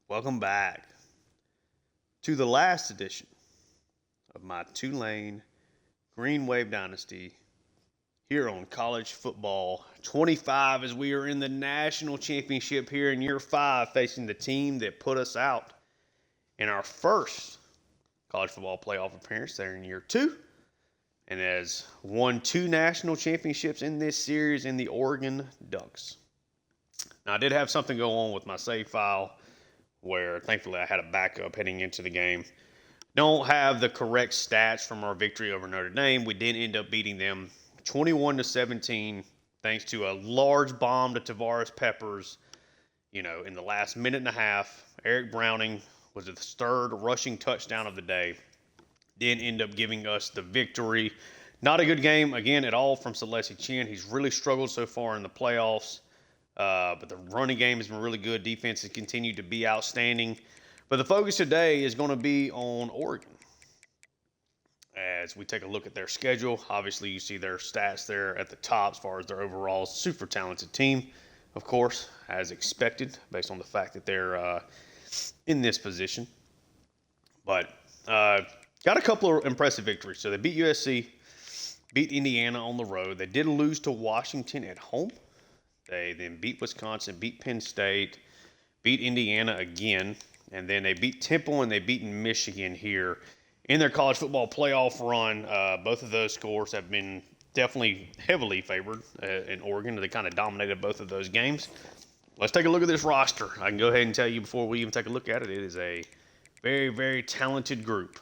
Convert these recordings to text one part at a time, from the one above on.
Welcome back to the last edition of my Tulane Green Wave Dynasty here on College Football 25 as we are in the national championship here in year 5 facing the team that put us out in our first college football playoff appearance there in year 2 and has won 2 national championships in this series in the Oregon Ducks. Now, I did have something go on with my save file where thankfully I had a backup heading into the game. Don't have the correct stats from our victory over Notre Dame. We did end up beating them 21-17 thanks to a large bomb to Tavares Peppers, in the last minute and a half. Eric Browning was the third rushing touchdown of the day. Did end up giving us the victory. Not a good game, again, at all from Celeste Chin. He's really struggled so far in the playoffs. But the running game has been really good. Defense has continued to be outstanding. But the focus today is going to be on Oregon. As we take a look at their schedule, obviously you see their stats there at the top as far as their overall super talented team, of course, as expected, based on the fact that they're in this position. But got a couple of impressive victories. So they beat USC, beat Indiana on the road. They did lose to Washington at home. They then beat Wisconsin, beat Penn State, beat Indiana again, and then they beat Temple and they beat Michigan here in their college football playoff run. Both of those scores have been definitely heavily favored in Oregon. They kind of dominated both of those games. Let's take a look at this roster. I can go ahead and tell you before we even take a look at it, it is a very, very talented group.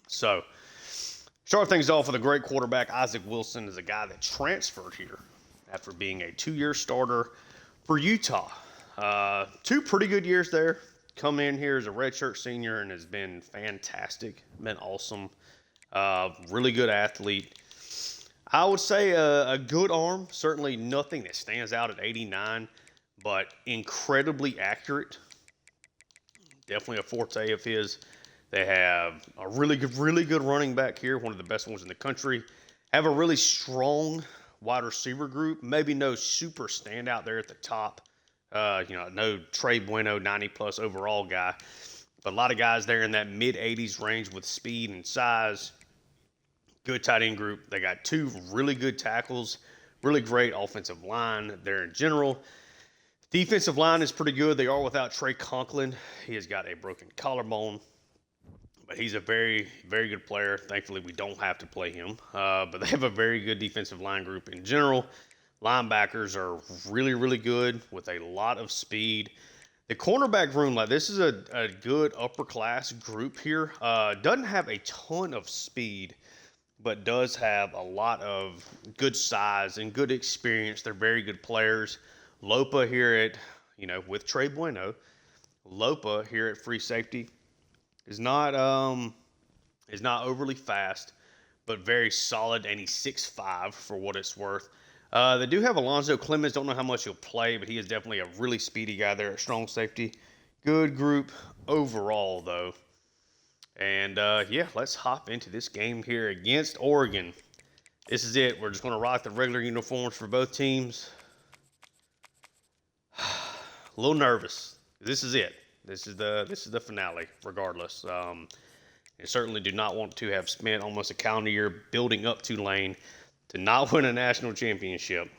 So, start things off with a great quarterback. Isaac Wilson is a guy that transferred here after being a 2-year starter for Utah. 2 pretty good years there. Come in here as a redshirt senior and has been fantastic, been awesome. Really good athlete. I would say a good arm, certainly nothing that stands out at 89, but incredibly accurate. Definitely a forte of his. They have a really good running back here, one of the best ones in the country. Have a really strong wide receiver group. Maybe no super standout there at the top. No Trey Bueno, 90-plus overall guy. But a lot of guys there in that mid-80s range with speed and size. Good tight end group. They got 2 really good tackles. Really great offensive line there in general. Defensive line is pretty good. They are without Trey Conklin. He has got a broken collarbone. But he's a very, very good player. Thankfully, we don't have to play him. But they have a very good defensive line group in general. Linebackers are really, really good with a lot of speed. The cornerback room, this is a good upper-class group here. Doesn't have a ton of speed, but does have a lot of good size and good experience. They're very good players. Lopa here with Trey Bueno. Lopa here at free safety is not overly fast, but very solid, and he's 6'5" for what it's worth. They do have Alonzo Clemens. Don't know how much he'll play, but he is definitely a really speedy guy there at strong safety. Good group overall, though. And, let's hop into this game here against Oregon. This is it. We're just going to rock the regular uniforms for both teams. A little nervous. This is it. This is the finale, regardless. I certainly do not want to have spent almost a calendar year building up Tulane to not win a national championship.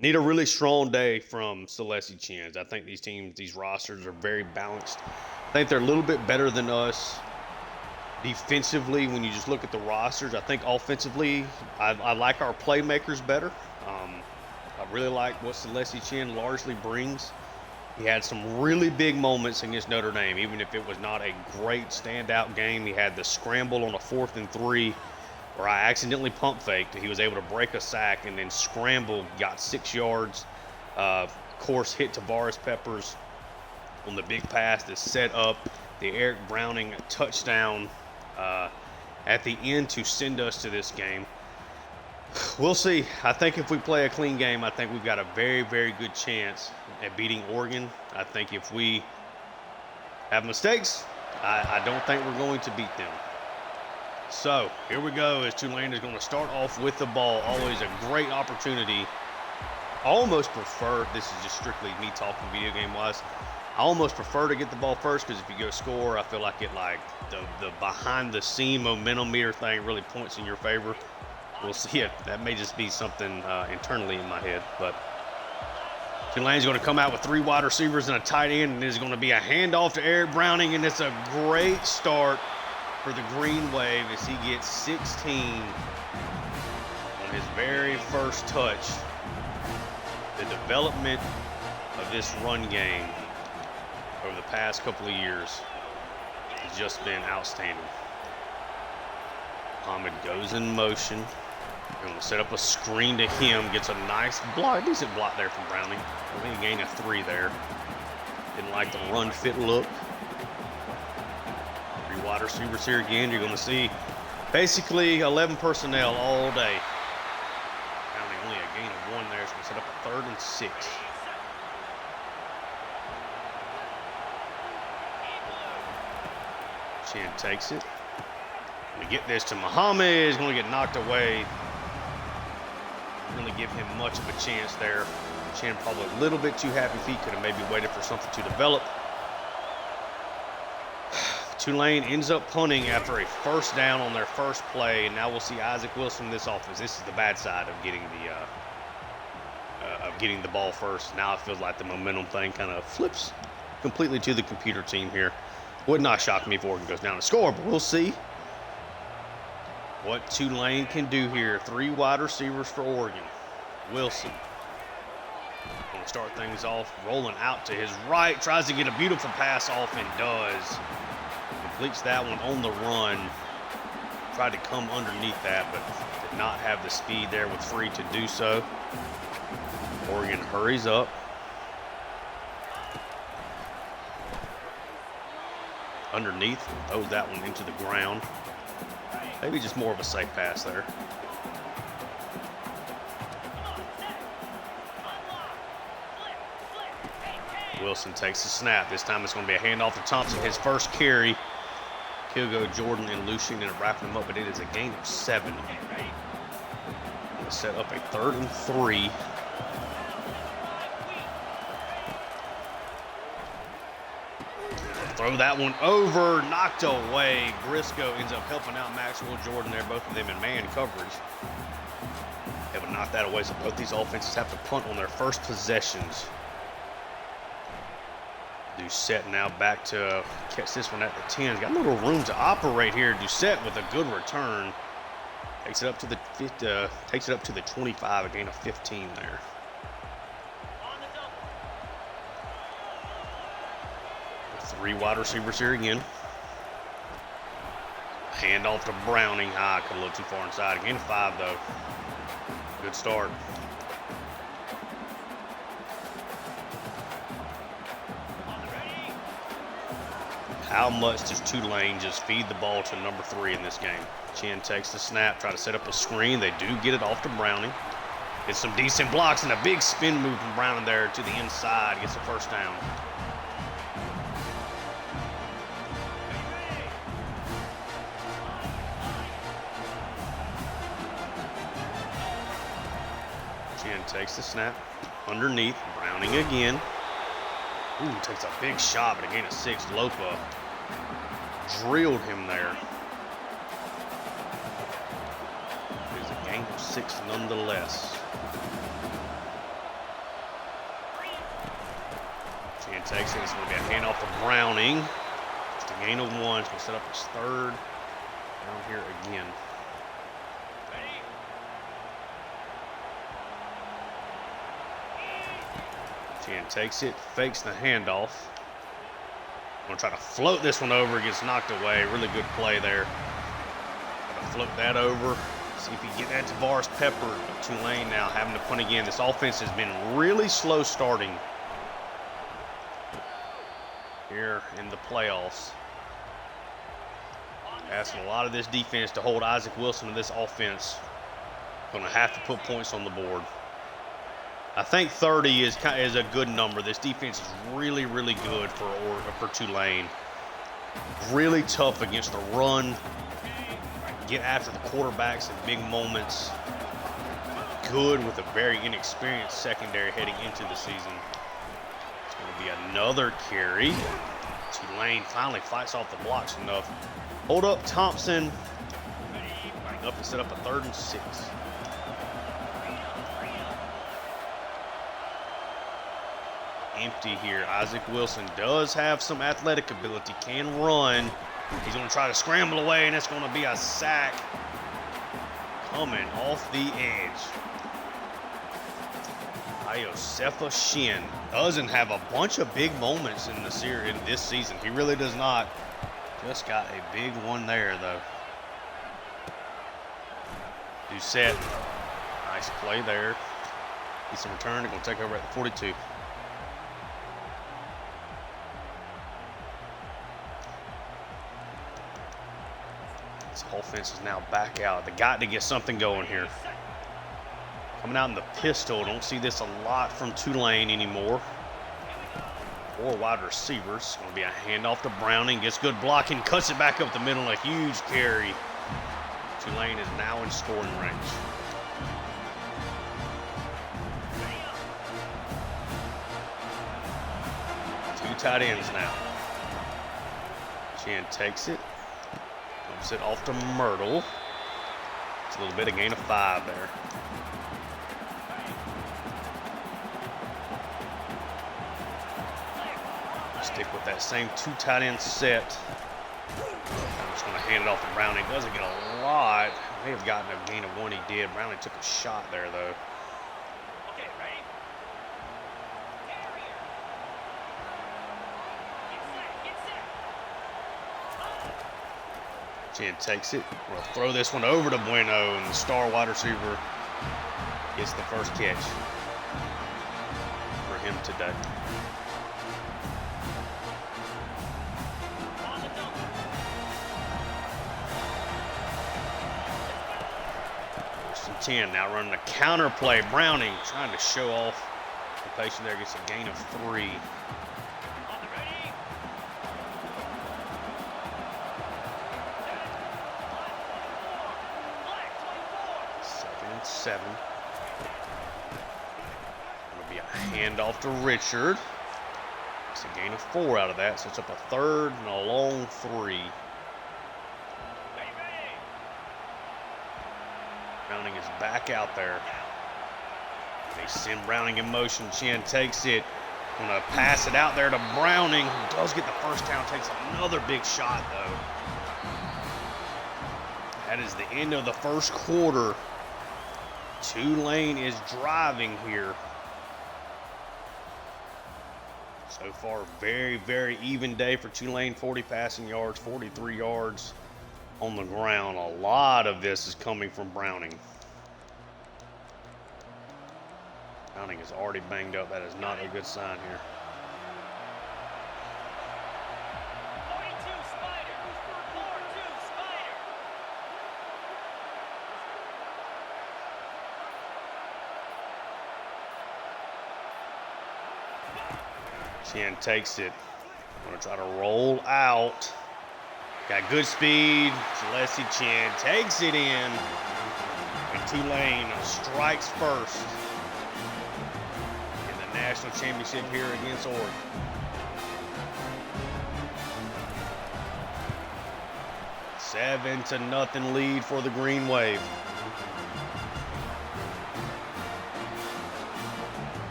Need a really strong day from Celeste Chins. I think these rosters are very balanced. I think they're a little bit better than us defensively when you just look at the rosters. I think offensively, I like our playmakers better. I really like what Celeste Chin largely brings. He had some really big moments against Notre Dame, even if it was not a great standout game. He had the scramble on a 4th and 3 where I accidentally pump faked. He was able to break a sack and then scramble, got 6 yards. Of course, hit Tavares Peppers on the big pass that set up the Eric Browning touchdown at the end to send us to this game. We'll see. I think if we play a clean game, I think we've got a very, very good chance at beating Oregon. I think if we have mistakes, I don't think we're going to beat them. So here we go as Tulane is going to start off with the ball. Always a great opportunity I almost prefer, this is just strictly me talking video game wise, I almost prefer to get the ball first, because if you go score, I feel like it, like the behind the scene momentum meter thing really points in your favor. We'll see it. That may just be something internally in my head, but Tulane's going to come out with 3 wide receivers and a tight end, and there's going to be a handoff to Eric Browning, and it's a great start for the Green Wave as he gets 16 on his very first touch. The development of this run game over the past couple of years has just been outstanding. Muhammad goes in motion. They're going to set up a screen to him. Gets a nice block, decent block there from Browning. I think he gained a 3 there. Didn't like the run fit look. 3 wide receivers here again. You're going to see basically 11 personnel all day. Browning only a gain of 1 there. It's going to set up a 3rd and 6. Chin takes it. Going to get this to Muhammad. Is going to get knocked away. Really give him much of a chance there. Chin probably a little bit too happy feet. Could have maybe waited for something to develop. Tulane ends up punting after a first down on their first play, and now we'll see Isaac Wilson in this offense. This is the bad side of getting the ball first. Now it feels like the momentum thing kind of flips completely to the computer team here. Would not shock me if Oregon goes down to score, but we'll see what Tulane can do here. 3 wide receivers for Oregon. Wilson going to start things off, rolling out to his right, tries to get a beautiful pass off and does. Completes that one on the run. Tried to come underneath that, but did not have the speed there with Free to do so. Oregon hurries up. Underneath, throws that one into the ground. Maybe just more of a safe pass there. Wilson takes the snap. This time it's going to be a handoff to Thompson. His first carry. He'll go Jordan and Lucien and wrapping him up, but it is a gain of 7. Going to set up a 3rd and 3. Throw that one over, knocked away. Briscoe ends up helping out Maxwell Jordan there, both of them in man coverage. They would knock that away, so both these offenses have to punt on their first possessions. Doucette now back to catch this one at the 10. He's got a little room to operate here. Doucette with a good return. Takes it up to the 25, a gain of 15 there. Three wide receivers here again. Handoff to Browning. High, cut a little too far inside. Gain of 5 though. Good start. How much does Tulane just feed the ball to number 3 in this game? Chin takes the snap, try to set up a screen. They do get it off to Browning. Gets some decent blocks and a big spin move from Browning there to the inside. Gets a first down. Chin takes the snap. Underneath, Browning again. Ooh, takes a big shot, but a gain of 6. Lopa drilled him there. It is a gain of 6 nonetheless. Chin takes it. It's going to be a handoff to Browning. Just a gain of 1. It's going to set up his 3rd down here again. Chin takes it, fakes the handoff. Gonna try to float this one over, gets knocked away. Really good play there. Gonna float that over. See if he can get that to Tavares Pepper. Tulane now having to punt again. This offense has been really slow starting here in the playoffs. Asking a lot of this defense to hold Isaac Wilson to this offense. Gonna have to put points on the board. I think 30 is a good number. This defense is really, really good for Tulane. Really tough against the run. Get after the quarterbacks in big moments. good with a very inexperienced secondary heading into the season. It's going to be another carry. Tulane finally fights off the blocks enough. Hold up Thompson. Running up to set up a 3rd and 6. Empty here. Isaac Wilson does have some athletic ability, can run. He's going to try to scramble away, and it's going to be a sack coming off the edge. Iosefa Shin doesn't have a bunch of big moments in the series in this season. He really does not. Just got a big one there, though. Doucette, nice play there. He's in return. They're going to take over at the 42. This offense is now back out. They got to get something going here. Coming out in the pistol. Don't see this a lot from Tulane anymore. 4 wide receivers. Going to be a handoff to Browning. Gets good blocking. Cuts it back up the middle. A huge carry. Tulane is now in scoring range. Two tight ends now. Chan takes it. Dumps it off to Myrtle. It's a little bit of gain of 5 there. Stick with that same 2 tight end set. I'm just going to hand it off to Browning. Doesn't get a lot. May have gotten a gain of 1. He did. Browning took a shot there, though. Okay, ready? Get set. Chan takes it. We'll throw this one over to Bueno, and the star wide receiver gets the first catch for him today. First and 10. Now running a counter play. Browning trying to show off the patient there. Gets a gain of 3. 7. Going to be a handoff to Richard. It's a gain of 4 out of that, so it's up a 3rd and a long 3. Browning is back out there. They send Browning in motion. Chan takes it. Going to pass it out there to Browning, who does get the first down. Takes another big shot, though. That is the end of the first quarter. Tulane is driving here. So far, very, very even day for Tulane. 40 passing yards, 43 yards on the ground. A lot of this is coming from Browning. Browning is already banged up. That is not a good sign here. Chan takes it. Going to try to roll out. Got good speed. Celestia Chan takes it in. And Tulane strikes first in the national championship here against Oregon. Seven to nothing lead for the Green Wave.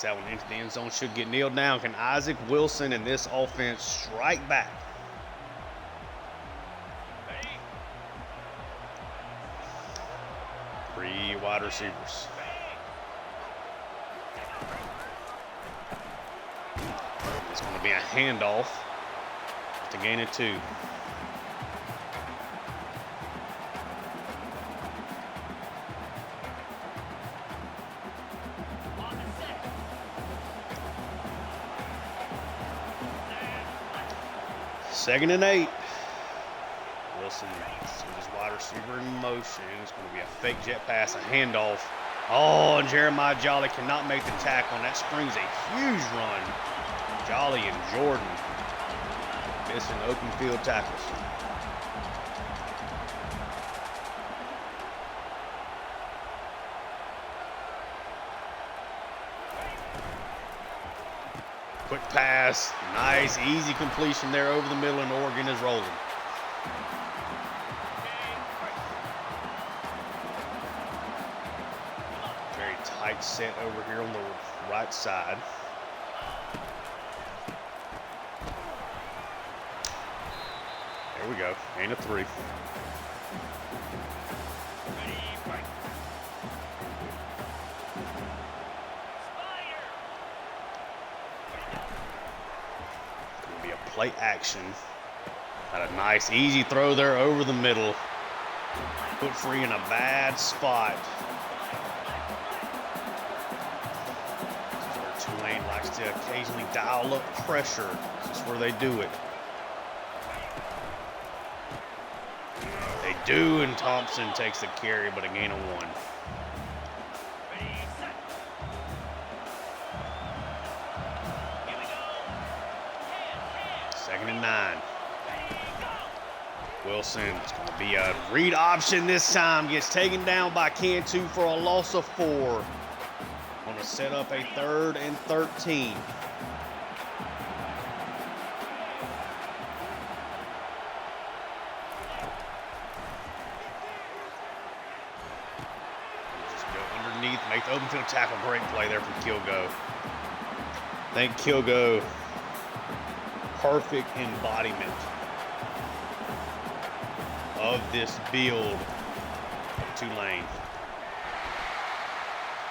That one into the end zone, should get nailed down. Can Isaac Wilson and this offense strike back? Three wide receivers. It's going to be a handoff to gain a 2. Second and 8. Wilson sends his wide receiver in motion. It's going to be a fake jet pass, a handoff. Oh, and Jeremiah Jolly cannot make the tackle, and that springs a huge run. Jolly and Jordan. missing open field tackles. Quick pass, nice, easy completion there over the middle, and Oregon is rolling. Very tight set over here on the right side. There we go, gain of 3. Play action. Had a nice easy throw there over the middle. Put free in a bad spot. Where Tulane likes to occasionally dial up pressure. This is where they do it. They do, and Thompson takes the carry, but a gain of 1. Second and 9. Wilson's going to be a read option this time. Gets taken down by Cantu for a loss of 4. Going to set up a 3rd and 13. Just go underneath, make the open field tackle. Great play there from Kilgo. Thank Kilgo. Perfect embodiment of this build of Tulane.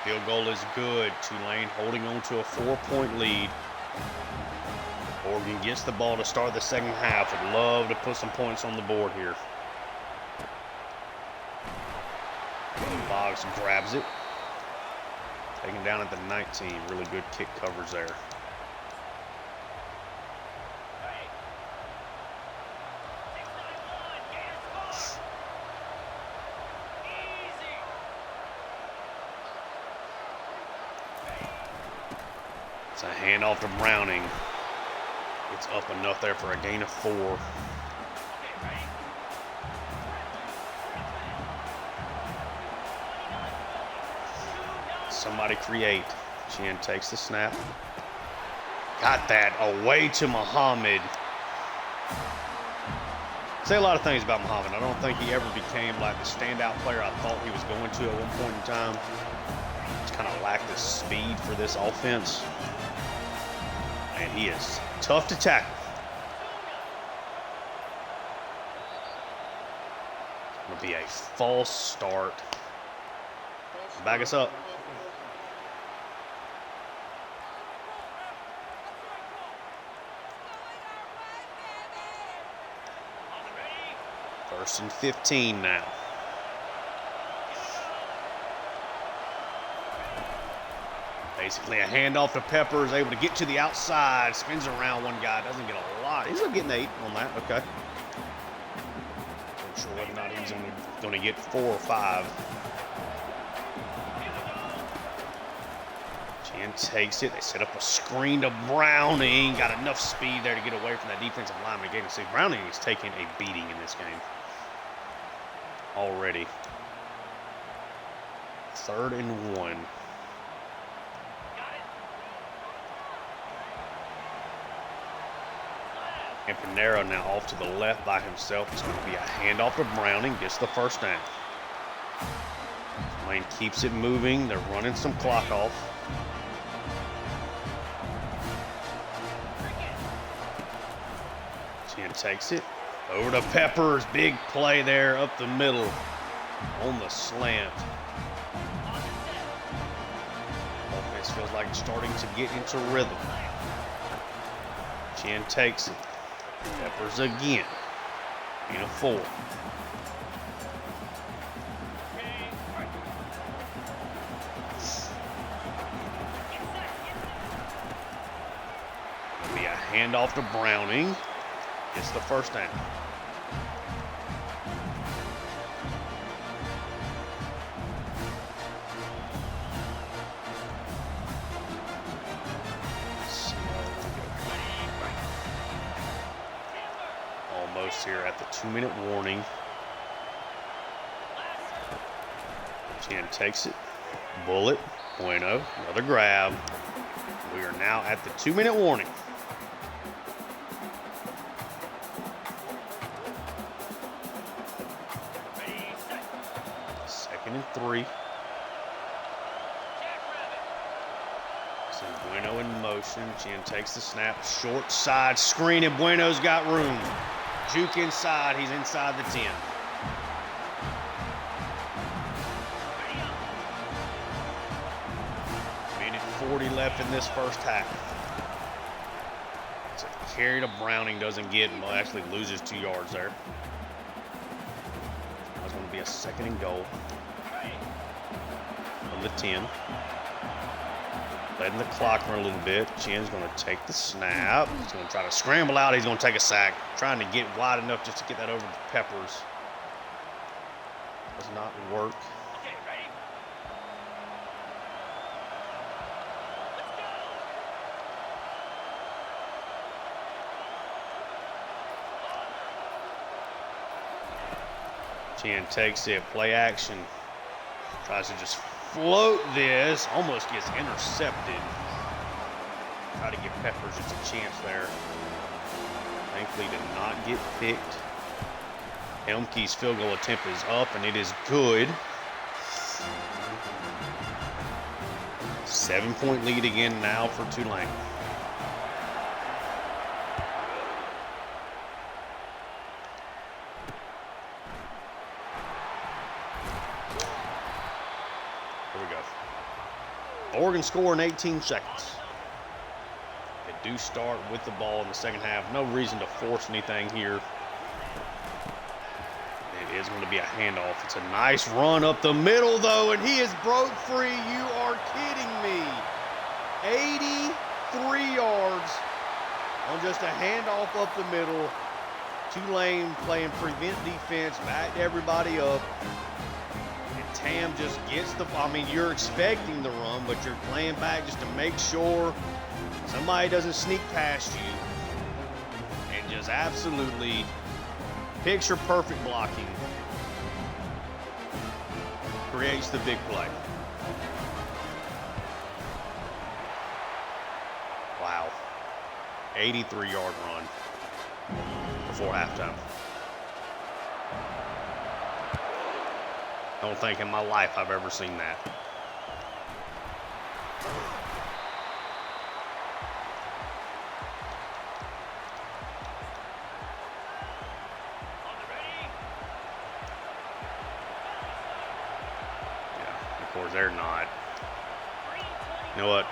Field goal is good. Tulane holding on to a 4-point lead. Oregon gets the ball to start the second half. Would love to put some points on the board here. Boggs grabs it. Taken down at the 19. Really good kick coverage there. It's a handoff to Browning. It's up enough there for a gain of 4. Somebody create. Chin takes the snap. Got that away to Muhammad. Say a lot of things about Muhammad. I don't think he ever became like the standout player I thought he was going to at one point in time. Just kind of lacked the speed for this offense. And he is tough to tackle. It's going to be a false start. Back us up. First and 15 now. Basically a handoff to Peppers, able to get to the outside, spins around one guy, doesn't get a lot. He's gonna get an 8 on that, okay. Not sure whether or not he's gonna get 4 or 5. Chin takes it, they set up a screen to Browning, got enough speed there to get away from that defensive lineman. Again, see, Browning is taking a beating in this game already. 3rd and 1. And Panero now off to the left by himself. It's going to be a handoff to Browning. Gets the first down. Lane keeps it moving. They're running some clock off. Chin takes it. Over to Peppers. Big play there up the middle on the slant. Offense feels like it's starting to get into rhythm. Chin takes it. Peppers again. Gain of 4. It'll be a handoff to Browning. Gets the first down. seconds here at the 2-minute warning. Chin takes it. Bullet. Bueno. Another grab. We are now at the 2-minute warning. Ready, set. 2nd and 3. Send Bueno in motion. Chin takes the snap. Short side screen, and Bueno's got room. Juke inside. He's inside the 10. Minute 40 left in this first half. It's a carry to Browning, doesn't get, and actually loses 2 yards there. That's going to be a 2nd and goal from the 10. Letting the clock run a little bit. Chin's going to take the snap. He's going to try to scramble out. He's going to take a sack. Trying to get wide enough just to get that over to Peppers. Does not work. Okay, ready? Let's go. Chin takes it. Play action. Tries to just float this. Almost gets intercepted. Try to give Peppers just a chance there. Thankfully did not get picked. Helmke's field goal attempt is up, and it is good. 7-point lead again now for Tulane. Here we go. Oregon score in 18 seconds. They do start with the ball in the second half. No reason to force anything here. It is going to be a handoff. It's a nice run up the middle, though, and he is broke free. You are kidding me. 83 yards on just a handoff up the middle. Tulane playing prevent defense, backed everybody up. And Tam just gets the, I mean, you're expecting the run, but you're playing back just to make sure somebody doesn't sneak past you. And just absolutely picture perfect blocking creates the big play. Wow. 83-yard run before halftime. Don't think in my life I've ever seen that. Of course, they're not. You know what?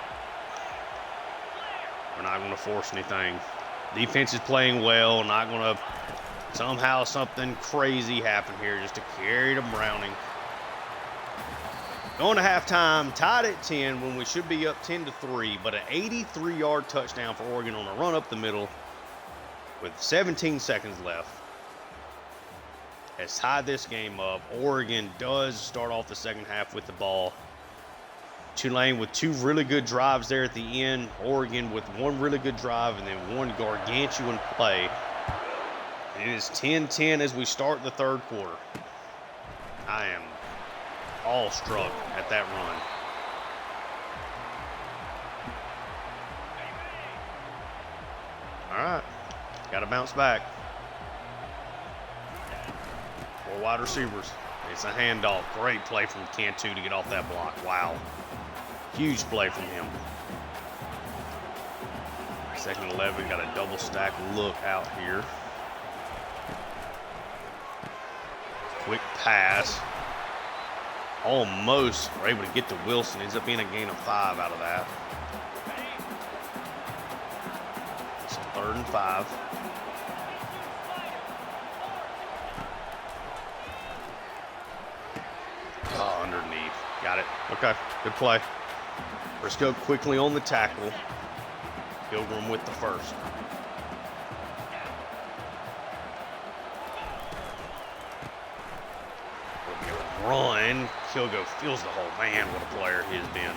We're not going to force anything. Defense is playing well. Not going to somehow something crazy happen here just to carry to Browning. Going to halftime, tied at 10 when we should be up 10-3, but an 83-yard touchdown for Oregon on a run up the middle with 17 seconds left. Has tied this game up. Oregon does start off the second half with the ball. Tulane with 2 really good drives there at the end. Oregon with 1 really good drive and then 1 gargantuan play. It is 10-10 as we start the third quarter. I am awestruck at that run. All right, got to bounce back. 4 wide receivers. It's a handoff. Great play from Cantu to get off that block. Wow. Huge play from him. 2nd and 11. Got a double stack look out here. Quick pass. Almost were able to get to Wilson. Ends up being a gain of 5 out of that. It's a 3rd and 5. Oh, underneath. Got it. Okay, good play. Briscoe quickly on the tackle. Pilgrim with the first. Run. Kilgo feels the hole. Man, what a player he has been.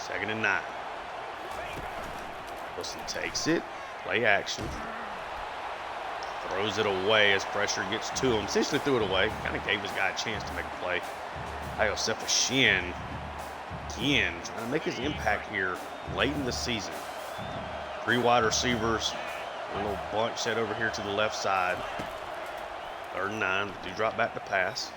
2nd and 9. Wilson takes it. Play action. Throws it away as pressure gets to him. Essentially threw it away. Kind of gave his guy a chance to make a play. Iosefa Shin, again, trying to make his impact here late in the season. 3 wide receivers. A little bunch set over here to the left side. 3rd and 9. Do drop back to pass.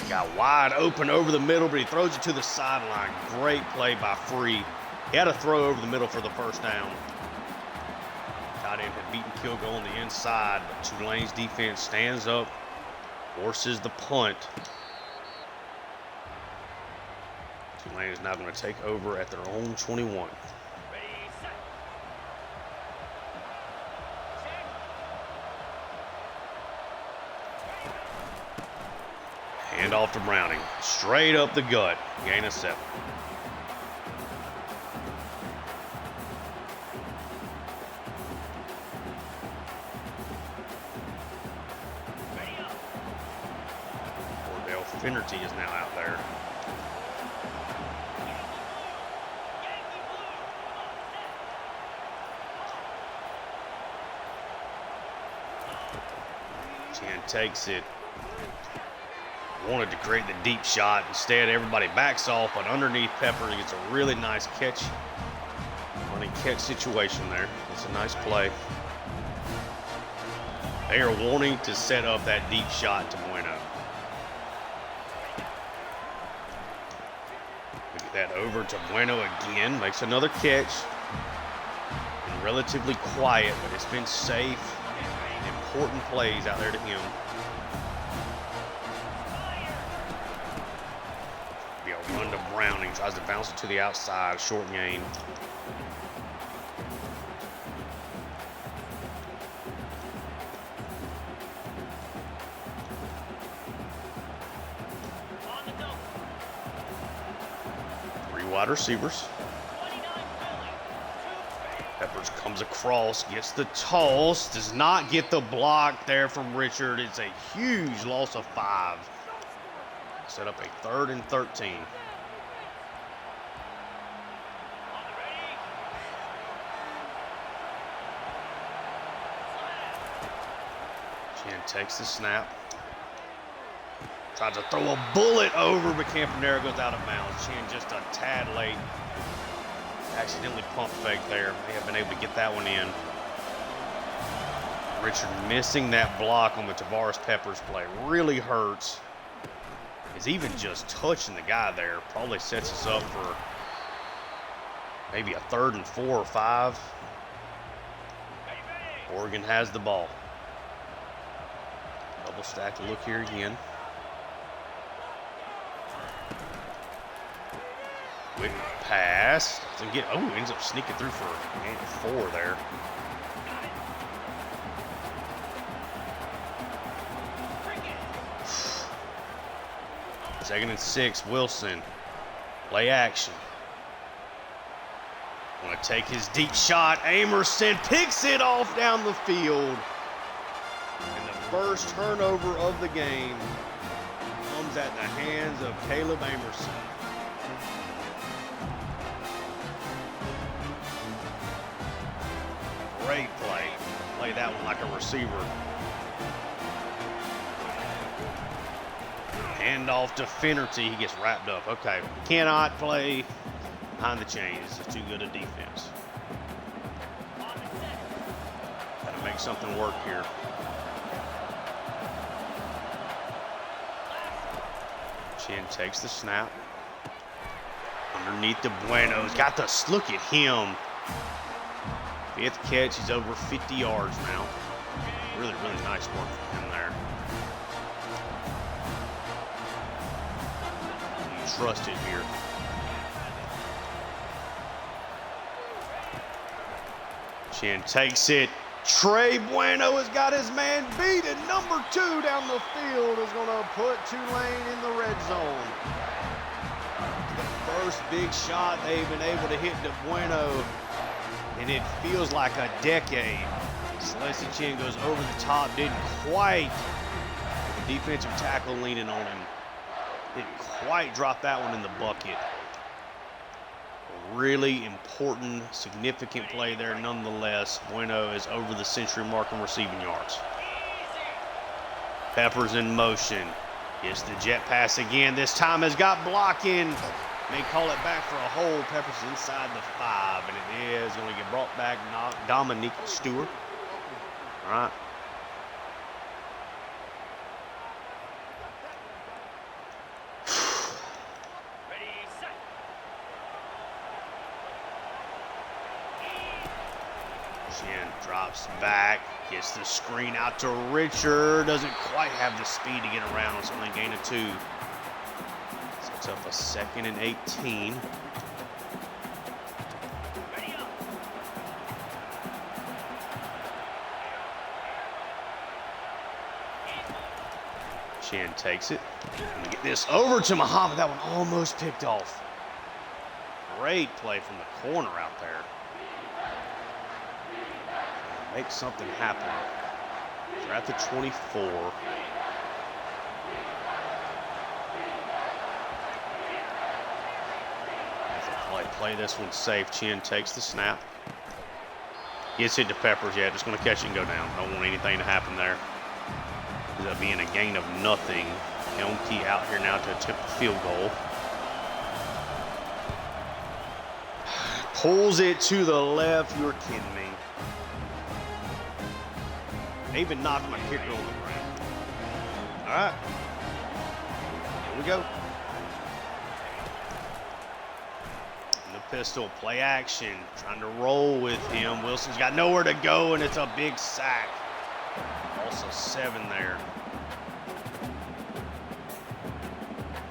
Got wide open over the middle, but he throws it to the sideline. Great play by Free. He had a throw over the middle for the first down. Tight end had beaten field goal on the inside, but Tulane's defense stands up, forces the punt. Tulane is now going to take over at their own 21. Hand off to Browning. Straight up the gut. Gain of 7. Cordell Finnerty is now out there. Chan takes it. Wanted to create the deep shot. Instead, everybody backs off, but underneath Pepper, he gets a really nice catch. Running catch situation there. It's a nice play. They are wanting to set up that deep shot to Bueno. Get that over to Bueno again. Makes another catch. Been relatively quiet, but it's been safe. Important plays out there to him. Run to Browning, tries to bounce it to the outside, short gain. Three wide receivers. Peppers comes across, gets the toss, does not get the block there from Richard. It's a huge loss of 5. Set up a 3rd and 13. Chin takes the snap. Tries to throw a bullet over, but Campanera goes out of bounds. Chin just a tad late. Accidentally pump fake there. May have been able to get that one in. Richard missing that block on the Tavares Peppers play. Really hurts. Is even just touching the guy there probably sets us up for maybe a 3rd and 4 or 5. Oregon has the ball. Double stack look here again. Quick pass. Doesn't get, ends up sneaking through for a gain of 4 there. Second and 6, Wilson. Play action. Want to take his deep shot. Amerson picks it off down the field. And the first turnover of the game comes at the hands of Caleb Amerson. Great play. Play that one like a receiver. Hand off to Finnerty. He gets wrapped up. Okay, cannot play behind the chains. It's too good a defense. Got to make something work here. Chin takes the snap. Underneath the Bueno's. Got the look at him. 5th catch. He's over 50 yards now. Really, really nice work from him there. Trusted here. Chin takes it. Trey Bueno has got his man beat, and number 2 down the field is going to put Tulane in the red zone. The first big shot they've been able to hit to Bueno, and it feels like a decade. Celeste Chin goes over the top, didn't quite. The defensive tackle leaning on him. Didn't quite drop that one in the bucket. really important, significant play there nonetheless. Bueno is over the century mark in receiving yards. Peppers in motion. Gets the jet pass again. This time has got blocking. May call it back for a hold. Peppers inside the 5, and it is going to get brought back. Dominique Stewart. All right. Drops back, gets the screen out to Richard. Doesn't quite have the speed to get around. It's only a gain of 2. Sets up a 2nd and 18. Chin takes it. Gonna get this over to Muhammad. That one almost picked off. Great play from the corner out there. Make something happen. They're at the 24. Play this one safe. Chin takes the snap. Gets it to Peppers. Yeah, just going to catch it and go down. Don't want anything to happen there. Ends up being a gain of nothing. Elmkey out here now to attempt the field goal. Pulls it to the left. You're kidding me. They even knocked my kicker on the ground. All right. Here we go. In the pistol, play action. Trying to roll with him. Wilson's got nowhere to go, and it's a big sack. Also 7 there.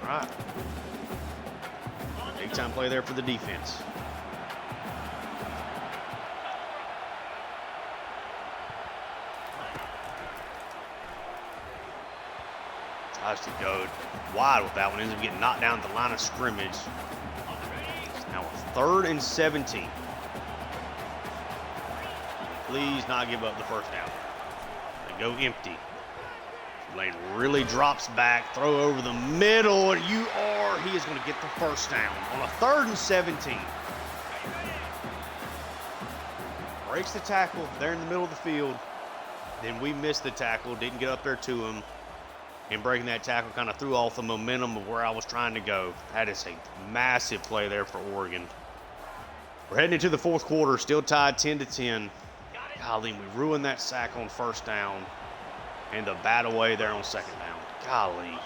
All right. Big time play there for the defense. Tries to go wide with that one. Ends up getting knocked down at the line of scrimmage. It's now a 3rd and 17. Please not give up the first down. They go empty. Tulane really drops back. Throw over the middle. And he is going to get the first down on a 3rd and 17. Breaks the tackle there in the middle of the field. Then we missed the tackle. Didn't get up there to him. And breaking that tackle kind of threw off the momentum of where I was trying to go. That is a massive play there for Oregon. We're heading into the 4th quarter, still tied 10-10. Golly, we ruined that sack on 1st down. And the bat away there on 2nd down. Golly.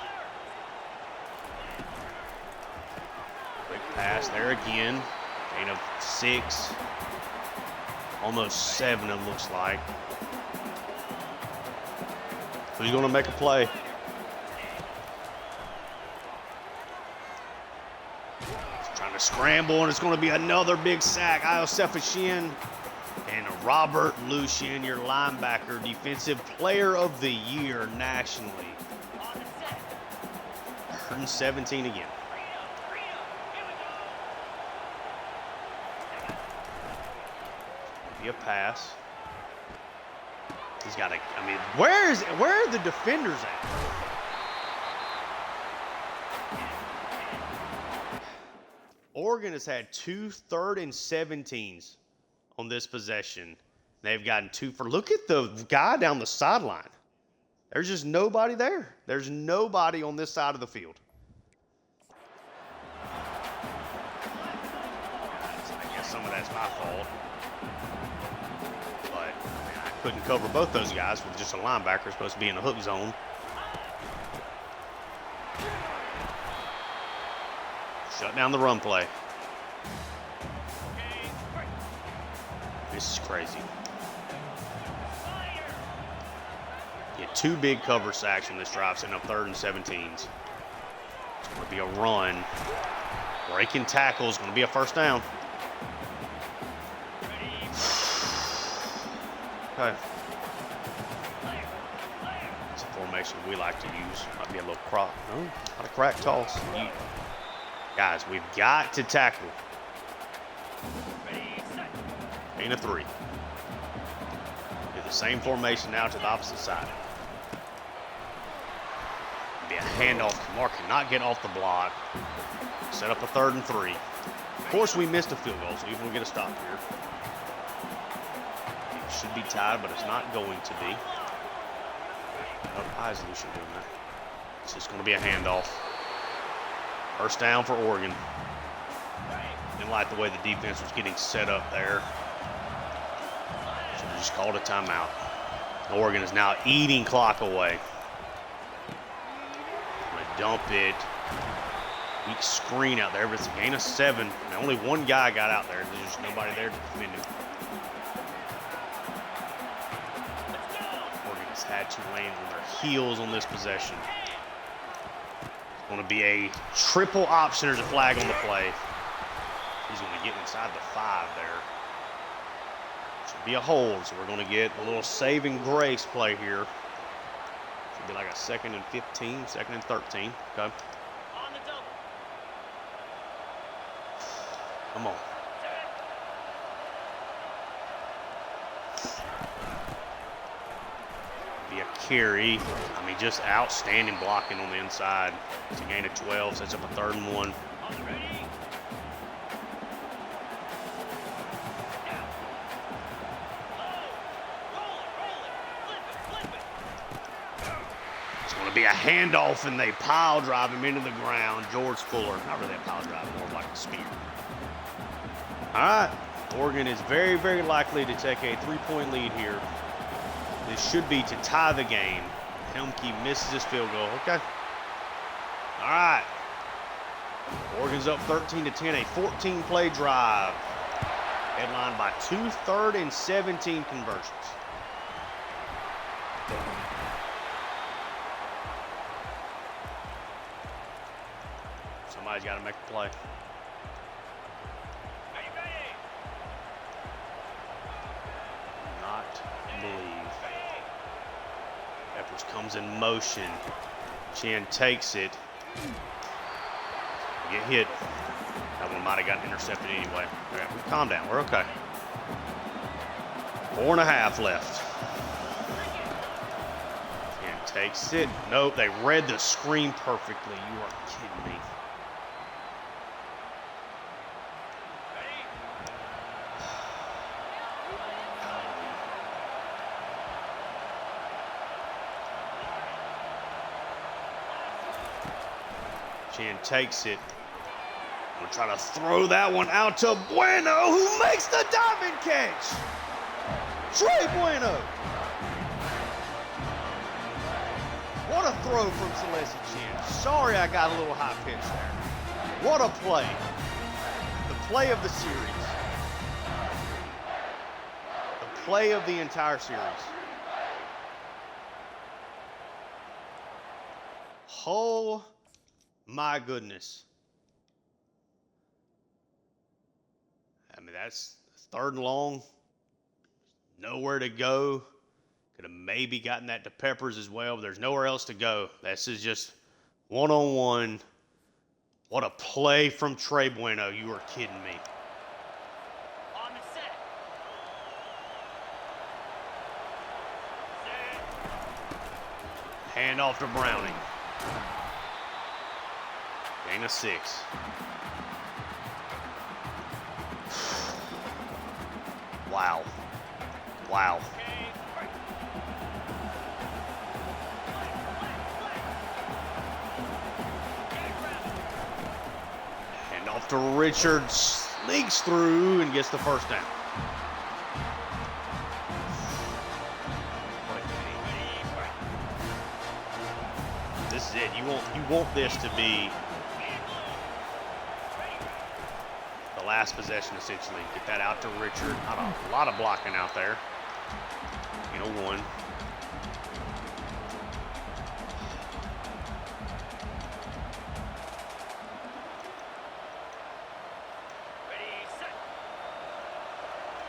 Quick pass there again. Gain of 6. Almost 7, it looks like. Who's going to make a play? Scramble, and it's going to be another big sack. Iosefa Shin and Robert Lucien, your linebacker, defensive player of the year nationally. 3rd and 17 again. Be a pass. He's got a. I mean, where are the defenders at? Oregon has had 2 3rd and 17s on this possession. They've gotten 2 for. Look at the guy down the sideline. There's just nobody there. There's nobody on this side of the field. I guess some of that's my fault. But I couldn't cover both those guys with just a linebacker supposed to be in the hook zone. Shut down the run play. This is crazy. Get 2 big cover sacks on this drive, setting up 3rd and 17s. It's going to be a run. Breaking tackle is going to be a 1st down. Okay. It's a formation we like to use. Might be a little not a crack toss. Guys, we've got to tackle. Gain of 3. Do the same formation now to the opposite side. Be a handoff. Kamar cannot get off the block. Set up a 3rd and 3. course, we missed a field goal, so even we get a stop here. It should be tied, but it's not going to be. Why is Lucian doing that? It's just going to be a handoff. First down for Oregon. Didn't like the way the defense was getting set up there. So we just called a timeout. Oregon is now eating clock away. Going to dump it. Weak screen out there, but it's a gain of 7. And only one guy got out there. There's just nobody there to defend him. Oregon has had Tulane on their heels on this possession. It's going to be a triple option. There's a flag on the play. He's going to get inside the 5 there. Should be a hold, so we're going to get a little saving grace play here. Should be like a 2nd and 15, 2nd and 13. Okay. Come on. Be a carry. I mean, just outstanding blocking on the inside. It's a gain of 12, sets up a 3rd and 1. It's going to be a handoff, and they pile drive him into the ground. George Fuller. Not really a pile drive, more like a spear. All right, Oregon is very, very likely to take a 3-point lead here. This should be to tie the game. Helmke misses his field goal. Okay. All right. Oregon's up 13-10, a 14-play drive. Headlined by 2 3rd and 17 conversions. Somebody's got to make a play. Believe. Peppers comes in motion. Chin takes it. Get hit. That one might have gotten intercepted anyway. All right, calm down. We're okay. 4.5 left. Chin takes it. Nope, they read the screen perfectly. You are kidding me. Chin takes it. We'll try to throw that one out to Bueno, who makes the diving catch. Trey Bueno. What a throw from Celeste Chin. Sorry I got a little high pitch there. What a play. The play of the series. The play of the entire series. Oh my goodness. I mean, that's 3rd and long. Nowhere to go. Could have maybe gotten that to Peppers as well, but there's nowhere else to go. This is just one-on-one. What a play from Trey Bueno. You are kidding me. On the set. Hand off to Browning. Gain of 6. Wow. Wow. Hand off to Richards. Sneaks through and gets the 1st down. This is it. You want this to be the last possession, essentially. Get that out to Richard. Not a lot of blocking out there. 1.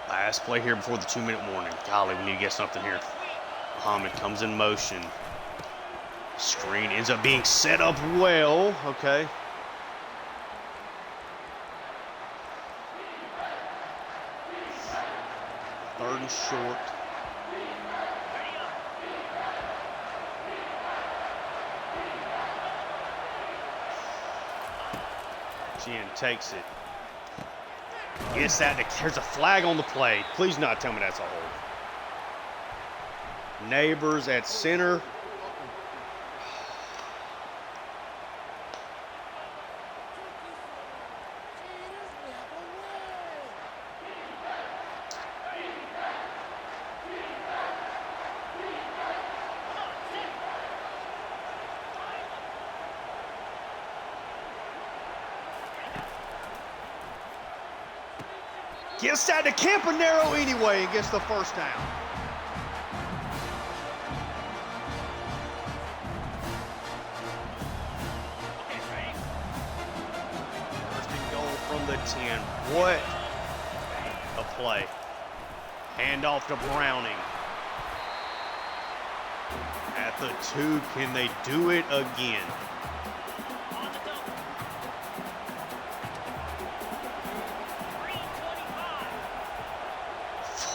Last play here before the 2-minute warning. Golly, we need to get something here. Muhammad comes in motion. Screen ends up being set up well. Okay. Third and short. Chin takes it. Gets that. There's a flag on the play. Please not tell me that's a hold. Neighbors at center. Gets that to Campanaro anyway and gets the first down. First and goal from the 10. What a play. Handoff to Browning. At the 2, can they do it again?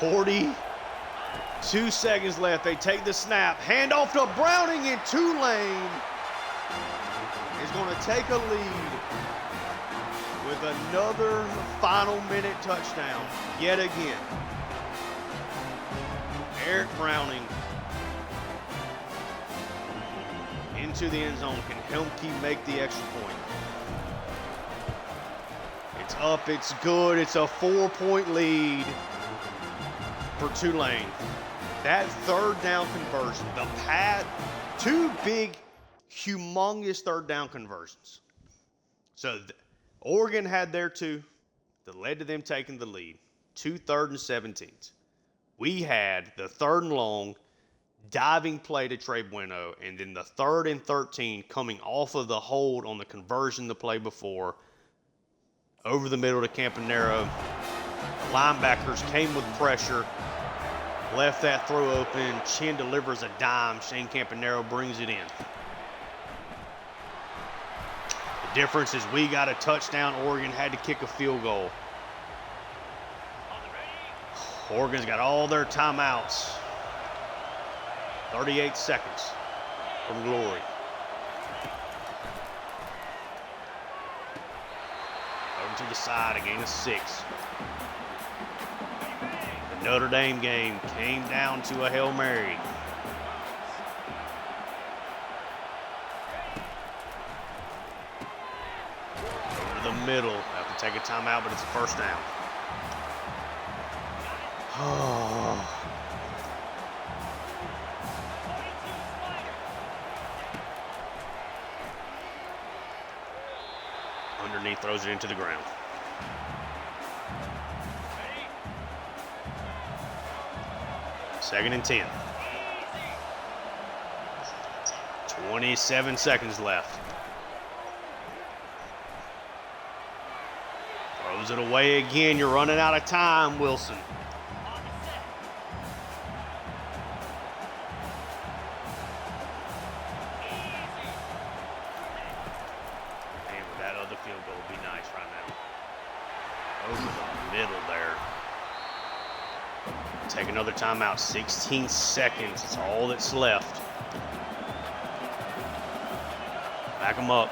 42 seconds left. They take the snap. Handoff to Browning, and Tulane is going to take a lead with another final minute touchdown yet again. Eric Browning into the end zone can help make the extra point. It's up, it's good, it's a 4-point lead for Tulane. That third down conversion, the pad, 2 big, humongous third down conversions. So Oregon had their 2 that led to them taking the lead, 2 3rd and 17s. We had the 3rd and long diving play to Trey Bueno, and then the 3rd and 13 coming off of the hold on the conversion the play before, over the middle to Campanaro. The linebackers came with pressure, left that throw open. Chin delivers a dime. Shane Campanaro brings it in. The difference is we got a touchdown. Oregon had to kick a field goal. Oregon's got all their timeouts. 38 seconds from glory. Over to the side, a gain of 6. The Notre Dame game came down to a Hail Mary. Over the middle, have to take a timeout, but it's a first down. Oh. Underneath, throws it into the ground. Second and 10. 27 seconds left. Throws it away again. You're running out of time, Wilson. Field goal would be nice right now. Over the middle there. Take another timeout. 16 seconds. That's all that's left. Back them up.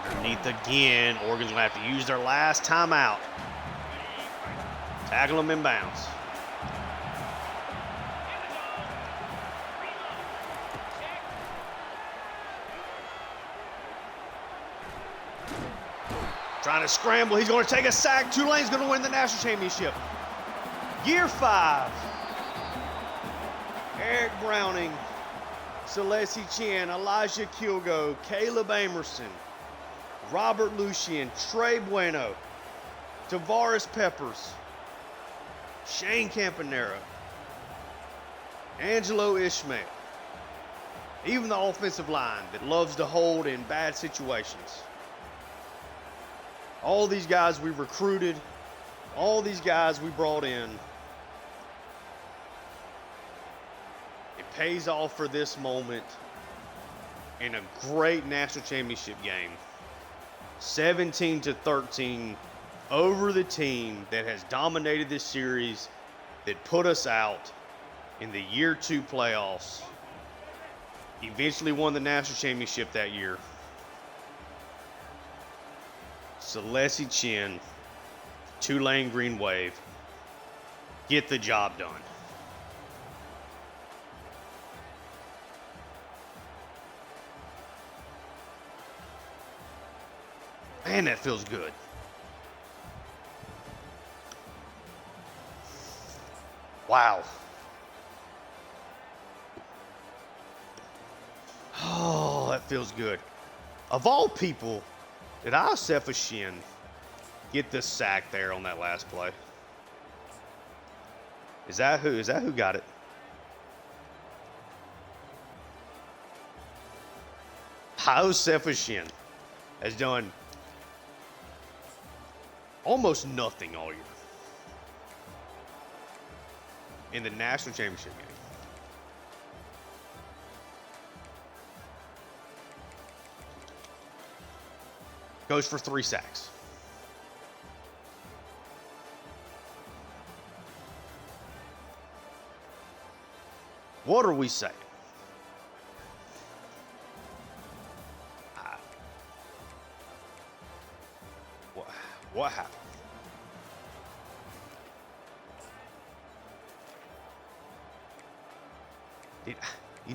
Underneath again. Oregon's going to have to use their last timeout. Tackle them in bounds. Trying to scramble. He's going to take a sack. Tulane's going to win the national championship. Year 5. Eric Browning, Celeste Chin, Elijah Kilgo, Caleb Amerson, Robert Lucien, Trey Bueno, Tavares Peppers, Shane Campanaro, Angelo Ishmael. Even the offensive line that loves to hold in bad situations. All these guys we recruited, all these guys we brought in. It pays off for this moment in a great national championship game. 17-13 over the team that has dominated this series, that put us out in the year 2 playoffs. eventually won the national championship that year. Celessi Chin, Tulane Green Wave, get the job done. Man, that feels good. Wow. Oh, that feels good. Of all people, did Iosefa Shin get the sack there on that last play? Is that who got it? Iosefa Shin has done almost nothing all year in the national championship game. Goes for 3 sacks. What are we saying? What happened?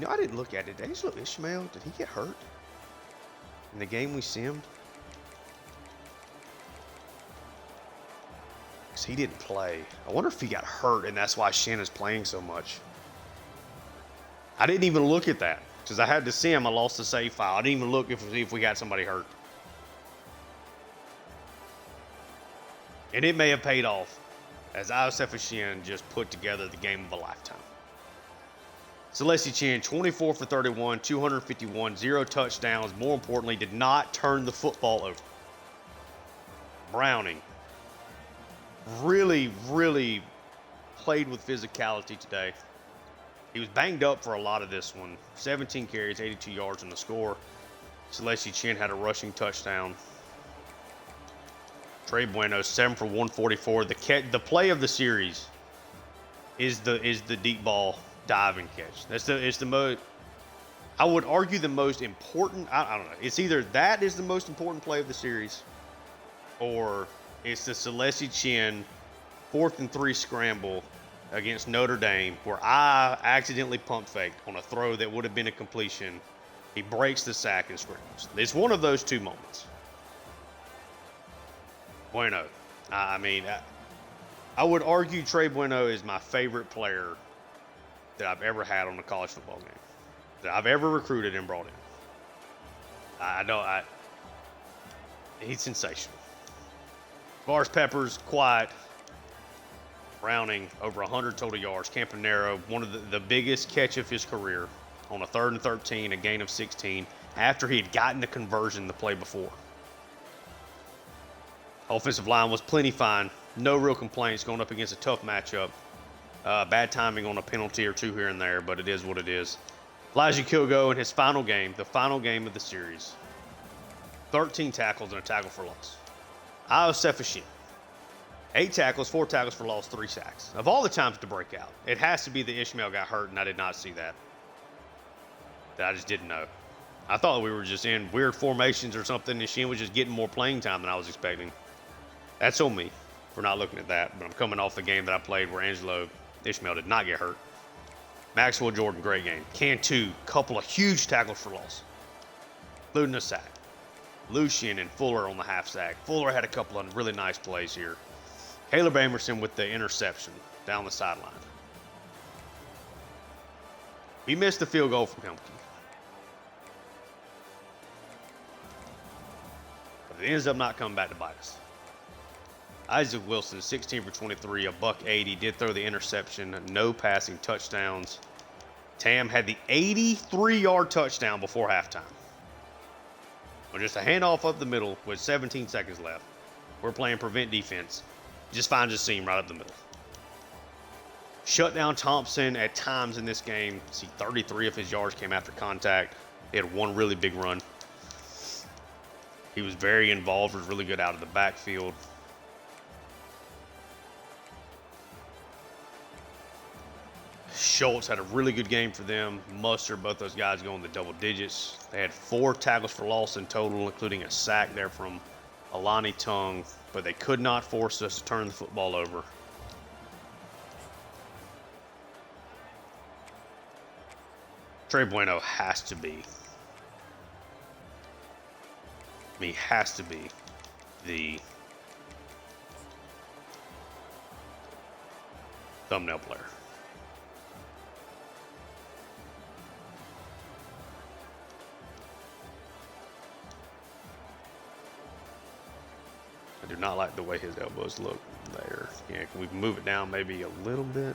I didn't look at it. Did Angelo Ishmael, did he get hurt in the game we simmed? Because he didn't play. I wonder if he got hurt and that's why Shin is playing so much. I didn't even look at that because I had to sim. I lost the save file. I didn't even look if we got somebody hurt. And it may have paid off as Iosefa Shin just put together the game of a lifetime. Celessi Chin, 24 for 31, 251, 0 touchdowns. More importantly, did not turn the football over. Browning really played with physicality today. He was banged up for a lot of this one. 17 carries, 82 yards on the score. Celessi Chin had a rushing touchdown. Trey Bueno, 7 for 144. The play of the series is the deep ball dive and catch. It's the most, I would argue, the most important. I don't know. It's either that is the most important play of the series, or it's the Celessi Chin 4th and 3 scramble against Notre Dame where I accidentally pump faked on a throw that would have been a completion. He breaks the sack and scrambles. It's one of those two moments. Bueno. I would argue Trey Bueno is my favorite player that I've ever had on a college football game, that I've ever recruited and brought in. He's sensational. As far as Peppers, quiet. Browning, over 100 total yards. Campanaro, one of the biggest catch of his career on a 3rd and 13, a gain of 16, after he had gotten the conversion the play before. Offensive line was plenty fine. No real complaints going up against a tough matchup. Bad timing on a penalty or two here and there, but it is what it is. Elijah Kilgo in his final game, the final game of the series. 13 tackles and a tackle for loss. Iosefa Shin, 8 tackles, 4 tackles for loss, 3 sacks. Of all the times to break out, it has to be that Ishmael got hurt, and I did not see that. I just didn't know. I thought we were just in weird formations or something, and Shin was just getting more playing time than I was expecting. That's on me for not looking at that, but I'm coming off the game that I played where Angelo Ishmael did not get hurt. Maxwell Jordan, great game. Cantu, couple of huge tackles for loss, including a sack. Lucien and Fuller on the half sack. Fuller had a couple of really nice plays here. Caleb Amerson with the interception down the sideline. He missed the field goal from Hemke. But it ends up not coming back to bite us. Isaac Wilson, 16 for 23, a $180, did throw the interception, no passing touchdowns. Tam had the 83-yard touchdown before halftime. Well, just a handoff up the middle with 17 seconds left. We're playing prevent defense. Just finds a seam right up the middle. Shut down Thompson at times in this game. See, 33 of his yards came after contact. He had one really big run. He was very involved, was really good out of the backfield. Schultz had a really good game for them. Mustard, both those guys going the double digits. They had 4 tackles for loss in total, including a sack there from Alani Tung, but they could not force us to turn the football over. Trey Bueno has to be the thumbnail player. I do not like the way his elbows look there. Yeah, can we move it down maybe a little bit?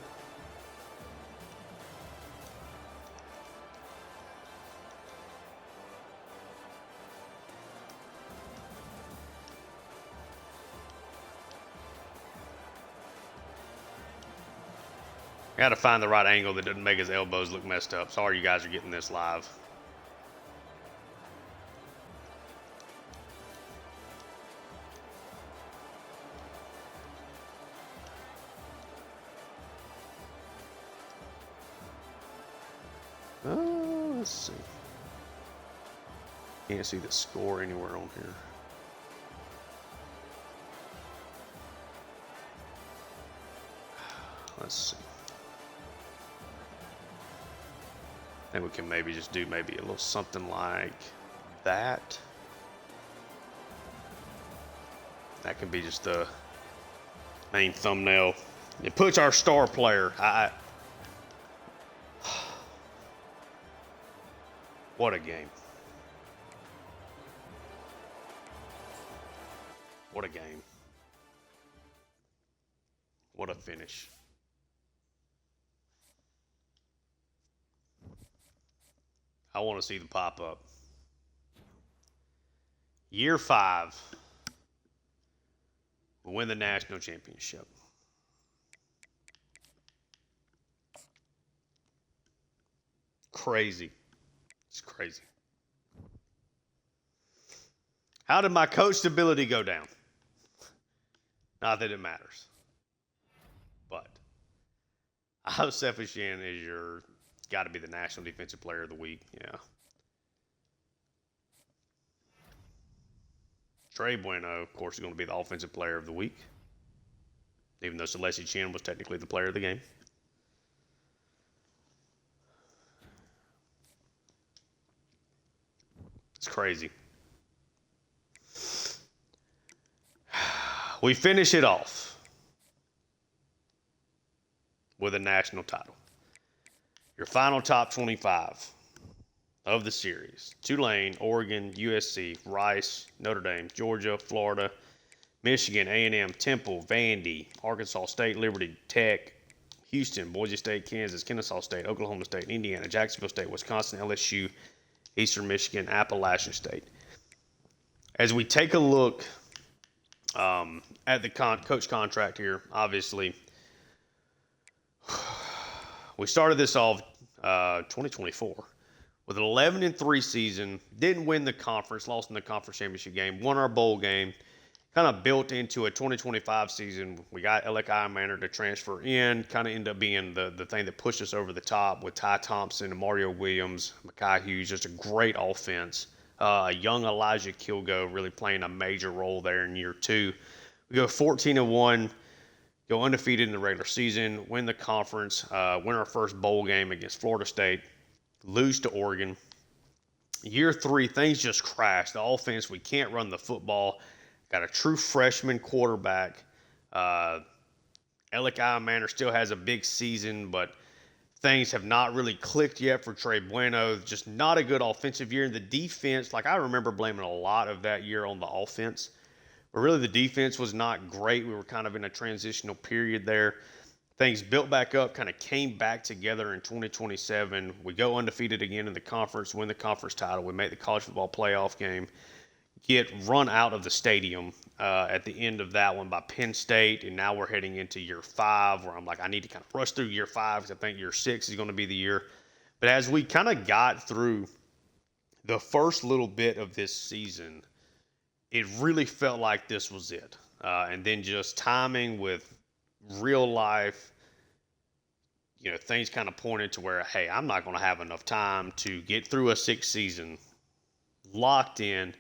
I gotta find the right angle that doesn't make his elbows look messed up. Sorry you guys are getting this live. Let's see. Can't see the score anywhere on here. Let's see. I think we can maybe just do maybe a little something like that. That can be just the main thumbnail. It puts our star player. What a game. What a game. What a finish. I want to see the pop-up. Year 5. We'll win the national championship. Crazy. It's crazy. How did my coach ability go down? Not that it matters. But Joseph Shan is your got to be the National Defensive Player of the Week. Yeah. Trey Bueno, of course, is going to be the Offensive Player of the Week, even though Celestia Chin was technically the player of the game. It's crazy. We finish it off with a national title. Your final top 25 of the series: Tulane, Oregon, USC, Rice, Notre Dame, Georgia, Florida, Michigan, A&M, Temple, Vandy, Arkansas State, Liberty Tech, Houston, Boise State, Kansas, Kennesaw State, Oklahoma State, Indiana, Jacksonville State, Wisconsin, LSU, Eastern Michigan, Appalachian State. As we take a look at the coach contract here, obviously, we started this off 2024 with an 11-3 season. Didn't win the conference, lost in the conference championship game, won our bowl game. Kind of built into a 2025 season. We got Alec Manor to transfer in, kind of end up being the thing that pushed us over the top with Ty Thompson and Mario Williams, Mekhi Hughes, just a great offense. A young Elijah Kilgo really playing a major role there in year 2. We go 14-1, go undefeated in the regular season, win the conference, win our first bowl game against Florida State, lose to Oregon. Year 3, things just crashed. The offense, we can't run the football. Got a true freshman quarterback. Alec Manor still has a big season, but things have not really clicked yet for Trey Bueno. Just not a good offensive year. And the defense, like I remember blaming a lot of that year on the offense. But really the defense was not great. We were kind of in a transitional period there. Things built back up, kind of came back together in 2027. We go undefeated again in the conference, win the conference title. We make the college football playoff game. Get run out of the stadium at the end of that one by Penn State, and now we're heading into year 5 where I'm like, I need to kind of rush through year 5 because I think year 6 is going to be the year. But as we kind of got through the first little bit of this season, it really felt like this was it. And then just timing with real life, things kind of pointed to where, hey, I'm not going to have enough time to get through a 6th season, locked in,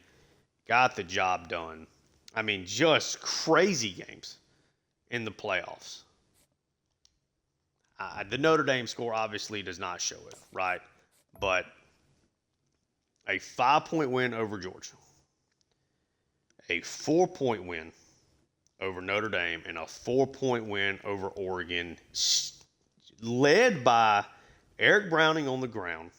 got the job done. I mean, just crazy games in the playoffs. The Notre Dame score obviously does not show it, right? But a 5-point win over Georgia, a 4-point win over Notre Dame, and a 4-point win over Oregon, led by Eric Browning on the ground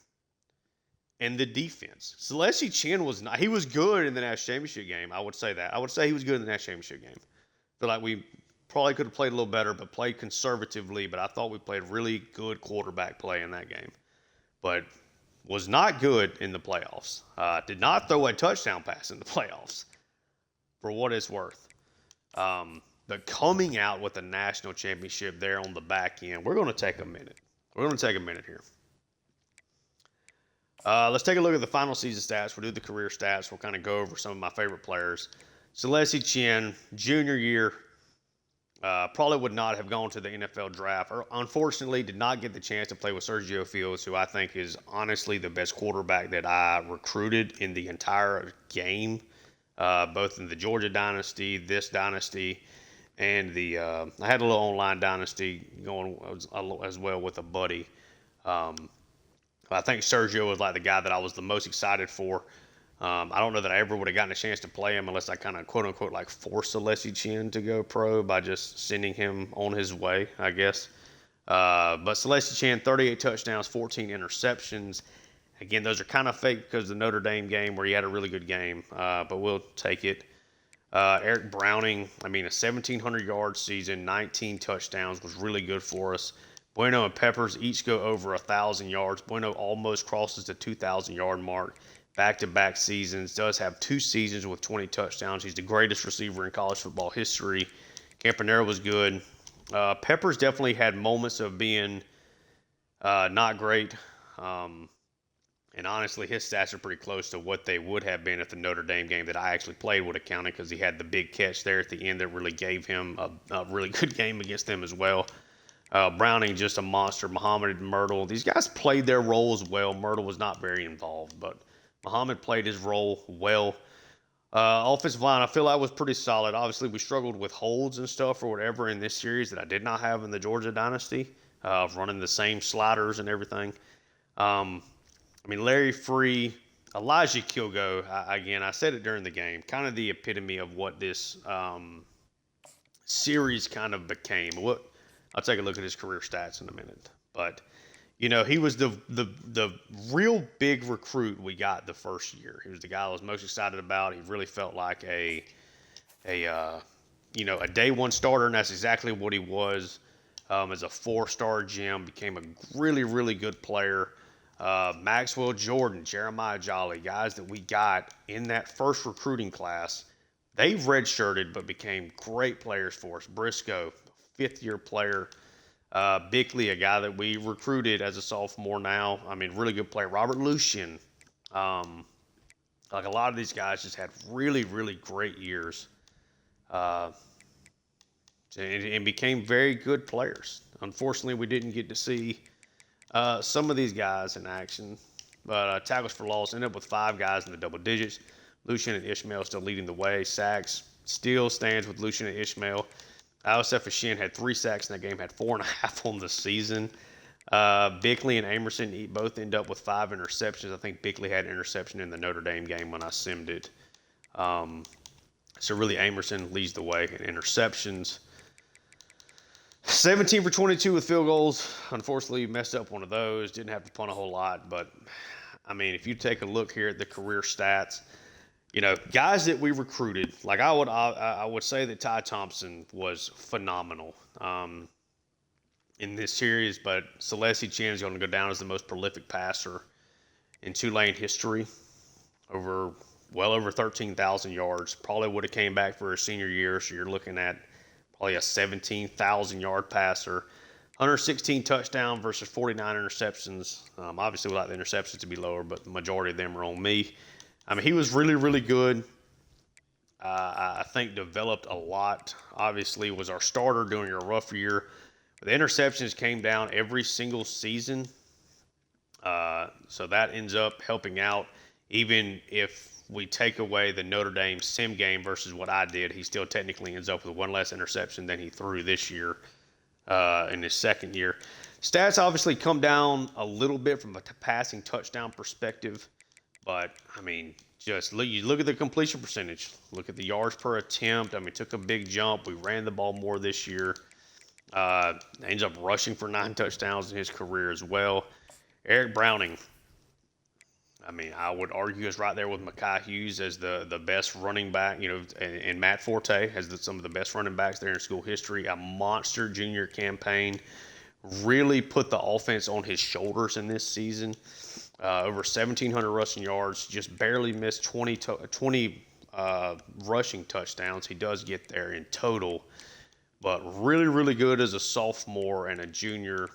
and the defense. Celestia Chin was not – he was good in the national championship game. I would say that. I would say he was good in the national championship game. I feel like we probably could have played a little better, but played conservatively. But I thought we played really good quarterback play in that game. But was not good in the playoffs. Did not throw a touchdown pass in the playoffs, for what it's worth. But coming out with a national championship there on the back end, we're going to take a minute. We're going to take a minute here. Let's take a look at the final season stats. We'll do the career stats. We'll kind of go over some of my favorite players. Celestia Chin, junior year, probably would not have gone to the NFL draft. Unfortunately, did not get the chance to play with Sergio Fields, who I think is honestly the best quarterback that I recruited in the entire game, both in the Georgia Dynasty, this Dynasty, and I had a little online Dynasty going as well with a buddy. I think Sergio was like the guy that I was the most excited for. I don't know that I ever would have gotten a chance to play him unless I kind of quote unquote like forced Celestia Chin to go pro by just sending him on his way, I guess. But Celestia Chin, 38 touchdowns, 14 interceptions. Again, those are kind of fake because of the Notre Dame game where he had a really good game, but we'll take it. Eric Browning, a 1,700-yard season, 19 touchdowns was really good for us. Bueno and Peppers each go over 1,000 yards. Bueno almost crosses the 2,000-yard mark. Back-to-back seasons, does have 2 seasons with 20 touchdowns. He's the greatest receiver in college football history. Campanero was good. Peppers definitely had moments of being not great. And honestly, his stats are pretty close to what they would have been if the Notre Dame game that I actually played would have counted, because he had the big catch there at the end that really gave him a really good game against them as well. Browning, just a monster. Muhammad and Myrtle, these guys played their roles well. Myrtle was not very involved, but Muhammad played his role well. Offensive line, I feel like was pretty solid. Obviously, we struggled with holds and stuff or whatever in this series that I did not have in the Georgia Dynasty, running the same sliders and everything. Larry Free, Elijah Kilgo, again, I said it during the game, kind of the epitome of what this series kind of became. I'll take a look at his career stats in a minute. But, he was the real big recruit we got the first year. He was the guy I was most excited about. He really felt like a day one starter, and that's exactly what he was. As a 4-star gem, became a really, really good player. Maxwell Jordan, Jeremiah Jolly, guys that we got in that first recruiting class, they redshirted but became great players for us. Briscoe, 5th-year player. Bickley, a guy that we recruited as a sophomore now. Really good player. Robert Lucien. A lot of these guys just had really, really great years and became very good players. Unfortunately, we didn't get to see some of these guys in action. But tackles for loss ended up with 5 guys in the double digits. Lucien and Ishmael still leading the way. Sacks still stands with Lucien and Ishmael. Alisef Shin had 3 sacks in that game, had 4.5 on the season. Bickley and Amerson both end up with 5 interceptions. I think Bickley had an interception in the Notre Dame game when I simmed it. So really Amerson leads the way in interceptions. 17 for 22 with field goals. Unfortunately, messed up one of those. Didn't have to punt a whole lot. But, if you take a look here at the career stats, guys that we recruited, like I would say that Ty Thompson was phenomenal in this series, but Celestia Chin is going to go down as the most prolific passer in Tulane history, well over 13,000 yards. Probably would have came back for his senior year, so you're looking at probably a 17,000-yard passer. 116 touchdowns versus 49 interceptions. Obviously, we'd like the interceptions to be lower, but the majority of them are on me. He was really, really good. I think developed a lot. Obviously, was our starter during a rough year But the interceptions came down every single season. So that ends up helping out. Even if we take away the Notre Dame sim game versus what I did, he still technically ends up with one less interception than he threw this year in his second year. Stats obviously come down a little bit from a passing touchdown perspective. But, I mean, just you look at the completion percentage. Look at the yards per attempt. I mean, took a big jump. We ran the ball more this year. Ends up rushing for 9 touchdowns in his career as well. Eric Browning, I mean, I would argue is right there with Mekhi Hughes as the best running back, and Matt Forte as some of the best running backs there in school history. A monster junior campaign. Really put the offense on his shoulders in this season. Over 1,700 rushing yards, just barely missed 20 rushing touchdowns. He does get there in total, but really, really good as a sophomore and a junior.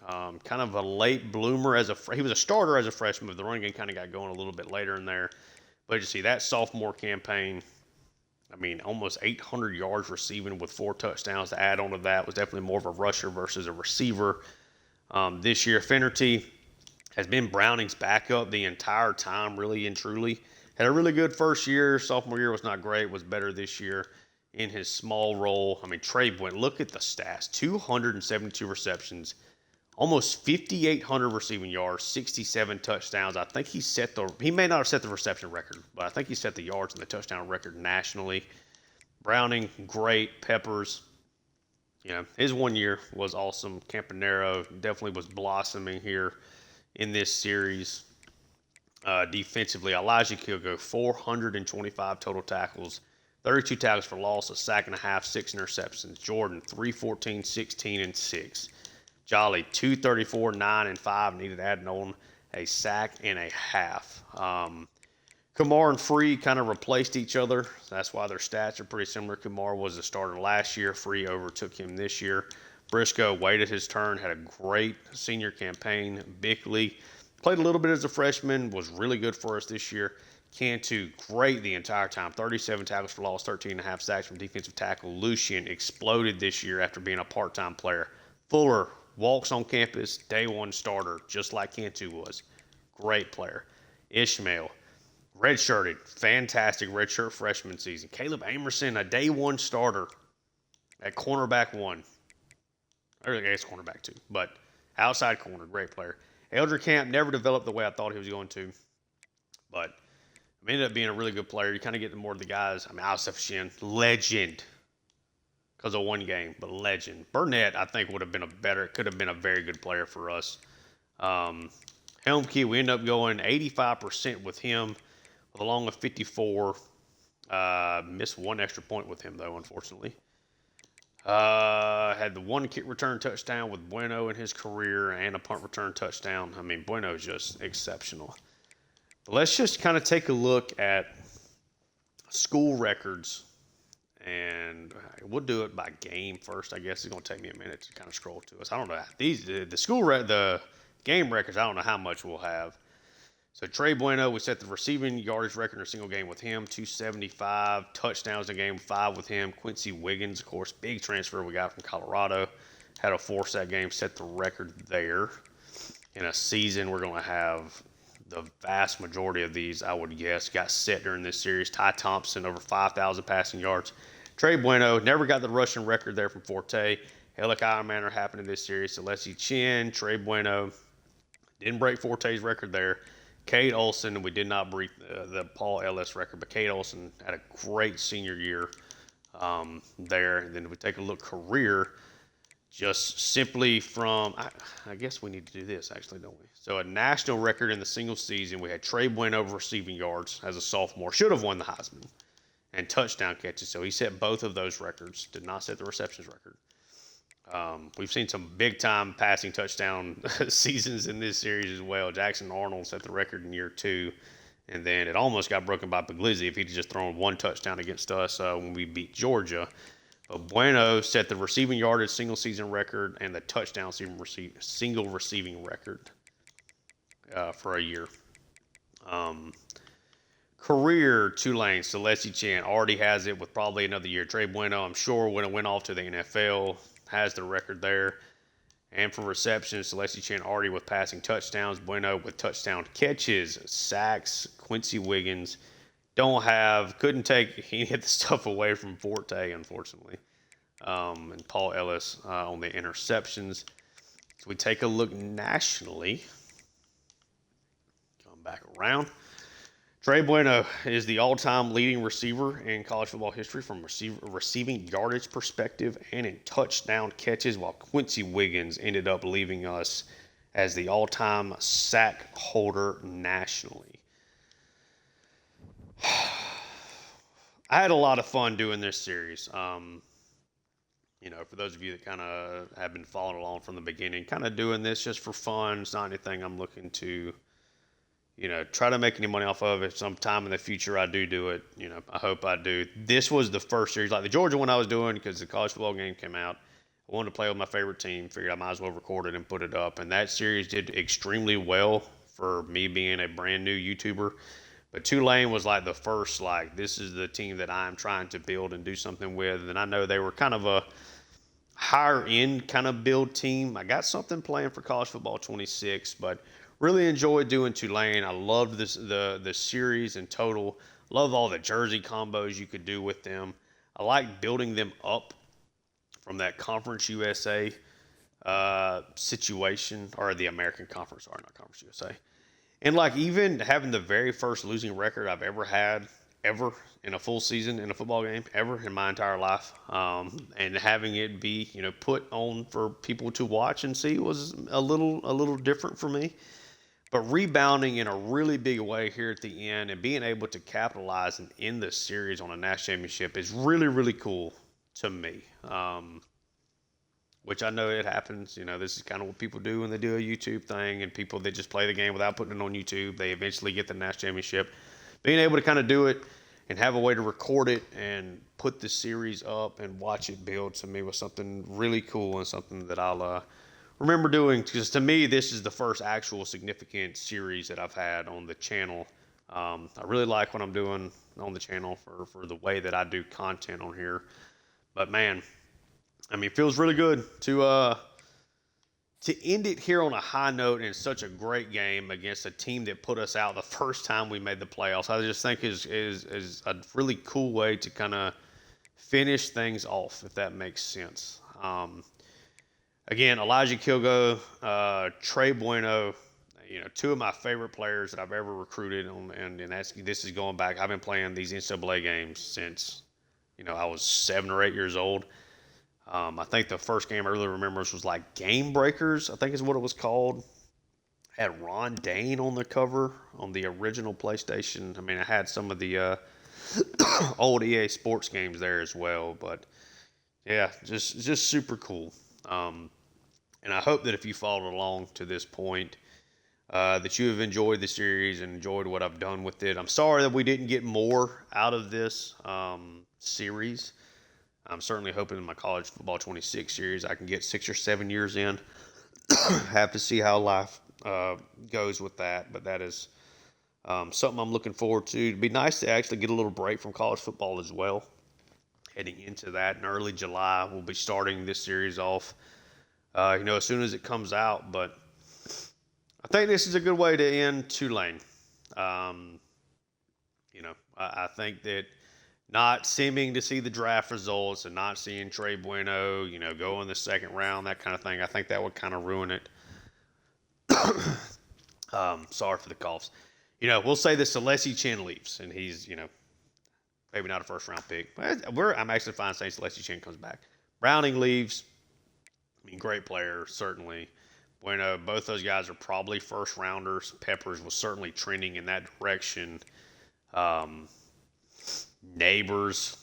Kind of a late bloomer he was a starter as a freshman, but the running game kind of got going a little bit later in there. But you see that sophomore campaign, I mean, almost 800 yards receiving with 4 touchdowns to add on to that. Was definitely more of a rusher versus a receiver. This year, Finnerty has been Browning's backup the entire time, really and truly. Had a really good first year. Sophomore year was not great, was better this year in his small role. I mean, Trey went, look at the stats, 272 receptions, almost 5,800 receiving yards, 67 touchdowns. I think he may not have set the reception record, but I think he set the yards and the touchdown record nationally. Browning, great. Peppers, his 1 year was awesome. Campanaro definitely was blossoming here in this series. Defensively, Elijah Kilgo, 425 total tackles, 32 tackles for loss, a sack and a half, 6 interceptions. Jordan, 314, 16, and 6. Jolly, 234, 9, and 5, needed adding on a sack and a half. Kumar and Free kind of replaced each other. That's why their stats are pretty similar. Kumar was the starter last year. Free overtook him this year. Briscoe waited his turn, had a great senior campaign. Bickley played a little bit as a freshman, was really good for us this year. Cantu, great the entire time. 37 tackles for loss, 13.5 sacks from defensive tackle. Lucian exploded this year after being a part-time player. Fuller walks on campus, day one starter, just like Cantu was. Great player. Ishmael, redshirted, fantastic redshirt freshman season. Caleb Amerson, a day one starter at cornerback 1. I guess cornerback 2, but outside corner, great player. Eldrick Camp never developed the way I thought he was going to, but ended up being a really good player. You kind of get more of the guys. I mean, Alsef Shin, legend because of 1 game, but legend. Burnett, I think, could have been a very good player for us. Helmke, we ended up going 85% with him, with a long of 54. Missed 1 extra point with him, though, unfortunately. Had the 1 kick return touchdown with Bueno in his career and a punt return touchdown. I mean, Bueno is just exceptional. But let's just kind of take a look at school records, and we'll do it by game first. I guess it's going to take me a minute to kind of scroll to us. I don't know. The game records, I don't know how much we'll have. So Trey Bueno, we set the receiving yardage record in a single game with him, 275 touchdowns in a game, 5 with him. Quincy Wiggins, of course, big transfer we got from Colorado, had a 4-sack game, set the record there. In a season, we're going to have the vast majority of these, I would guess, got set during this series. Ty Thompson, over 5,000 passing yards. Trey Bueno, never got the rushing record there from Forte. Alec Ironmaner happened in this series. Celestia Chin, Trey Bueno, didn't break Forte's record there. Cade Olson, we did not break the Paul Ellis record, but Cade Olson had a great senior year there. And then if we take a look career, just simply from, I guess we need to do this actually, don't we? So a national record in the single season, we had Trey Bueno receiving yards as a sophomore, should have won the Heisman, and touchdown catches. So he set both of those records, did not set the receptions record. We've seen some big-time passing touchdown seasons in this series as well. Jackson Arnold set the record in year 2, and then it almost got broken by Puglisi if he'd just thrown 1 touchdown against us when we beat Georgia. But Bueno set the receiving yardage single-season record and the touchdown single receiving record for a year. Career Tulane, Celestia Chan already has it with probably another year. Trey Bueno, I'm sure, when it went off to the NFL, has the record there. And for receptions, Celestia Chan already with passing touchdowns. Bueno with touchdown catches, sacks. Quincy Wiggins couldn't take any of the stuff away from Forte, unfortunately. And Paul Ellis on the interceptions. So we take a look nationally. Come back around. Trey Bueno is the all-time leading receiver in college football history from receiving yardage perspective and in touchdown catches, while Quincy Wiggins ended up leaving us as the all-time sack holder nationally. I had a lot of fun doing this series. For those of you that kind of have been following along from the beginning, kind of doing this just for fun. It's not anything I'm looking to try to make any money off of. If sometime in the future I do it, I hope I do. This was the first series, like the Georgia one I was doing, because the college football game came out. I wanted to play with my favorite team. Figured I might as well record it and put it up. And that series did extremely well for me being a brand new YouTuber. But Tulane was like the first, this is the team that I'm trying to build and do something with. And I know they were kind of a higher end kind of build team. I got something planned for college football 26, but really enjoyed doing Tulane. I loved the series in total. Loved all the jersey combos you could do with them. I like building them up from that Conference USA situation, or the American Conference, sorry, not Conference USA. And even having the very first losing record I've ever had, ever in a full season in a football game, ever in my entire life, and having it be put on for people to watch and see was a little different for me. But rebounding in a really big way here at the end and being able to capitalize and end the series on a national championship is really, really cool to me. Which I know it happens. This is kind of what people do when they do a YouTube thing, and people that just play the game without putting it on YouTube, they eventually get the national championship. Being able to kind of do it and have a way to record it and put the series up and watch it build, to me, was something really cool and something that I'll remember doing, because to me, this is the first actual significant series that I've had on the channel. I really like what I'm doing on the channel for the way that I do content on here. But man, it feels really good to end it here on a high note in such a great game against a team that put us out the first time we made the playoffs. I just think is a really cool way to kind of finish things off, if that makes sense. Again, Elijah Kilgo, Trey Bueno, two of my favorite players that I've ever recruited and this is going back. I've been playing these NCAA games since, I was 7 or 8 years old. I think the first game I really remember was Game Breakers, I think is what it was called. Had Ron Dane on the cover on the original PlayStation. I had some of the old EA Sports games there as well. But yeah, just super cool. And I hope that if you followed along to this point, that you have enjoyed the series and enjoyed what I've done with it. I'm sorry that we didn't get more out of this series. I'm certainly hoping in my college football 26 series I can get 6 or 7 years in. Have to see how life goes with that, but that is something I'm looking forward to. It'd be nice to actually get a little break from college football as well. Heading into that in early July, we'll be starting this series off, as soon as it comes out. But I think this is a good way to end Tulane. I think that not seeming to see the draft results and not seeing Trey Bueno, go in the second round, that kind of thing, I think that would kind of ruin it. Sorry for the coughs. We'll say that Celestia Chan leaves, and he's, maybe not a first-round pick. But I'm actually fine saying Celestia Chan comes back. Browning leaves. Great player, certainly. Bueno, both those guys are probably first-rounders. Peppers was certainly trending in that direction. Neighbors,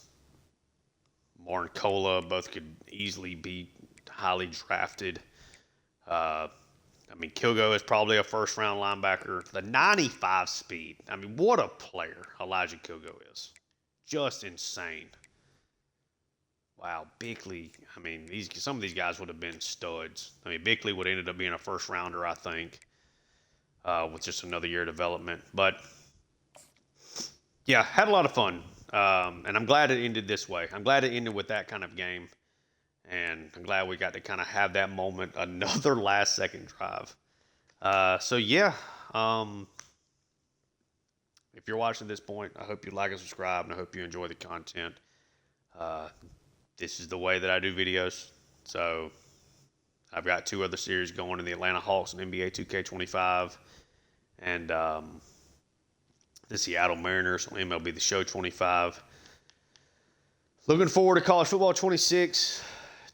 Marncola, both could easily be highly drafted. Kilgo is probably a first-round linebacker. The 95 speed. What a player Elijah Kilgo is. Just insane. Wow, Bickley. Some of these guys would have been studs. Bickley would have ended up being a first-rounder, I think, with just another year of development. But, yeah, had a lot of fun. And I'm glad it ended this way. I'm glad it ended with that kind of game. And and I'm glad we got to kind of have that moment, another last second drive. So yeah, if you're watching this point, I hope you like and subscribe, and I hope you enjoy the content. This is the way that I do videos. So I've got 2 other series going in the Atlanta Hawks and NBA 2K25, and the Seattle Mariners on MLB The Show 25. Looking forward to College Football 26.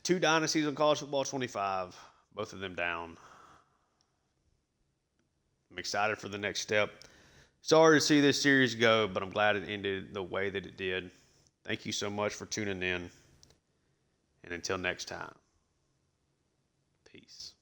2 dynasties on College Football 25. Both of them down. I'm excited for the next step. Sorry to see this series go, but I'm glad it ended the way that it did. Thank you so much for tuning in. And until next time, peace.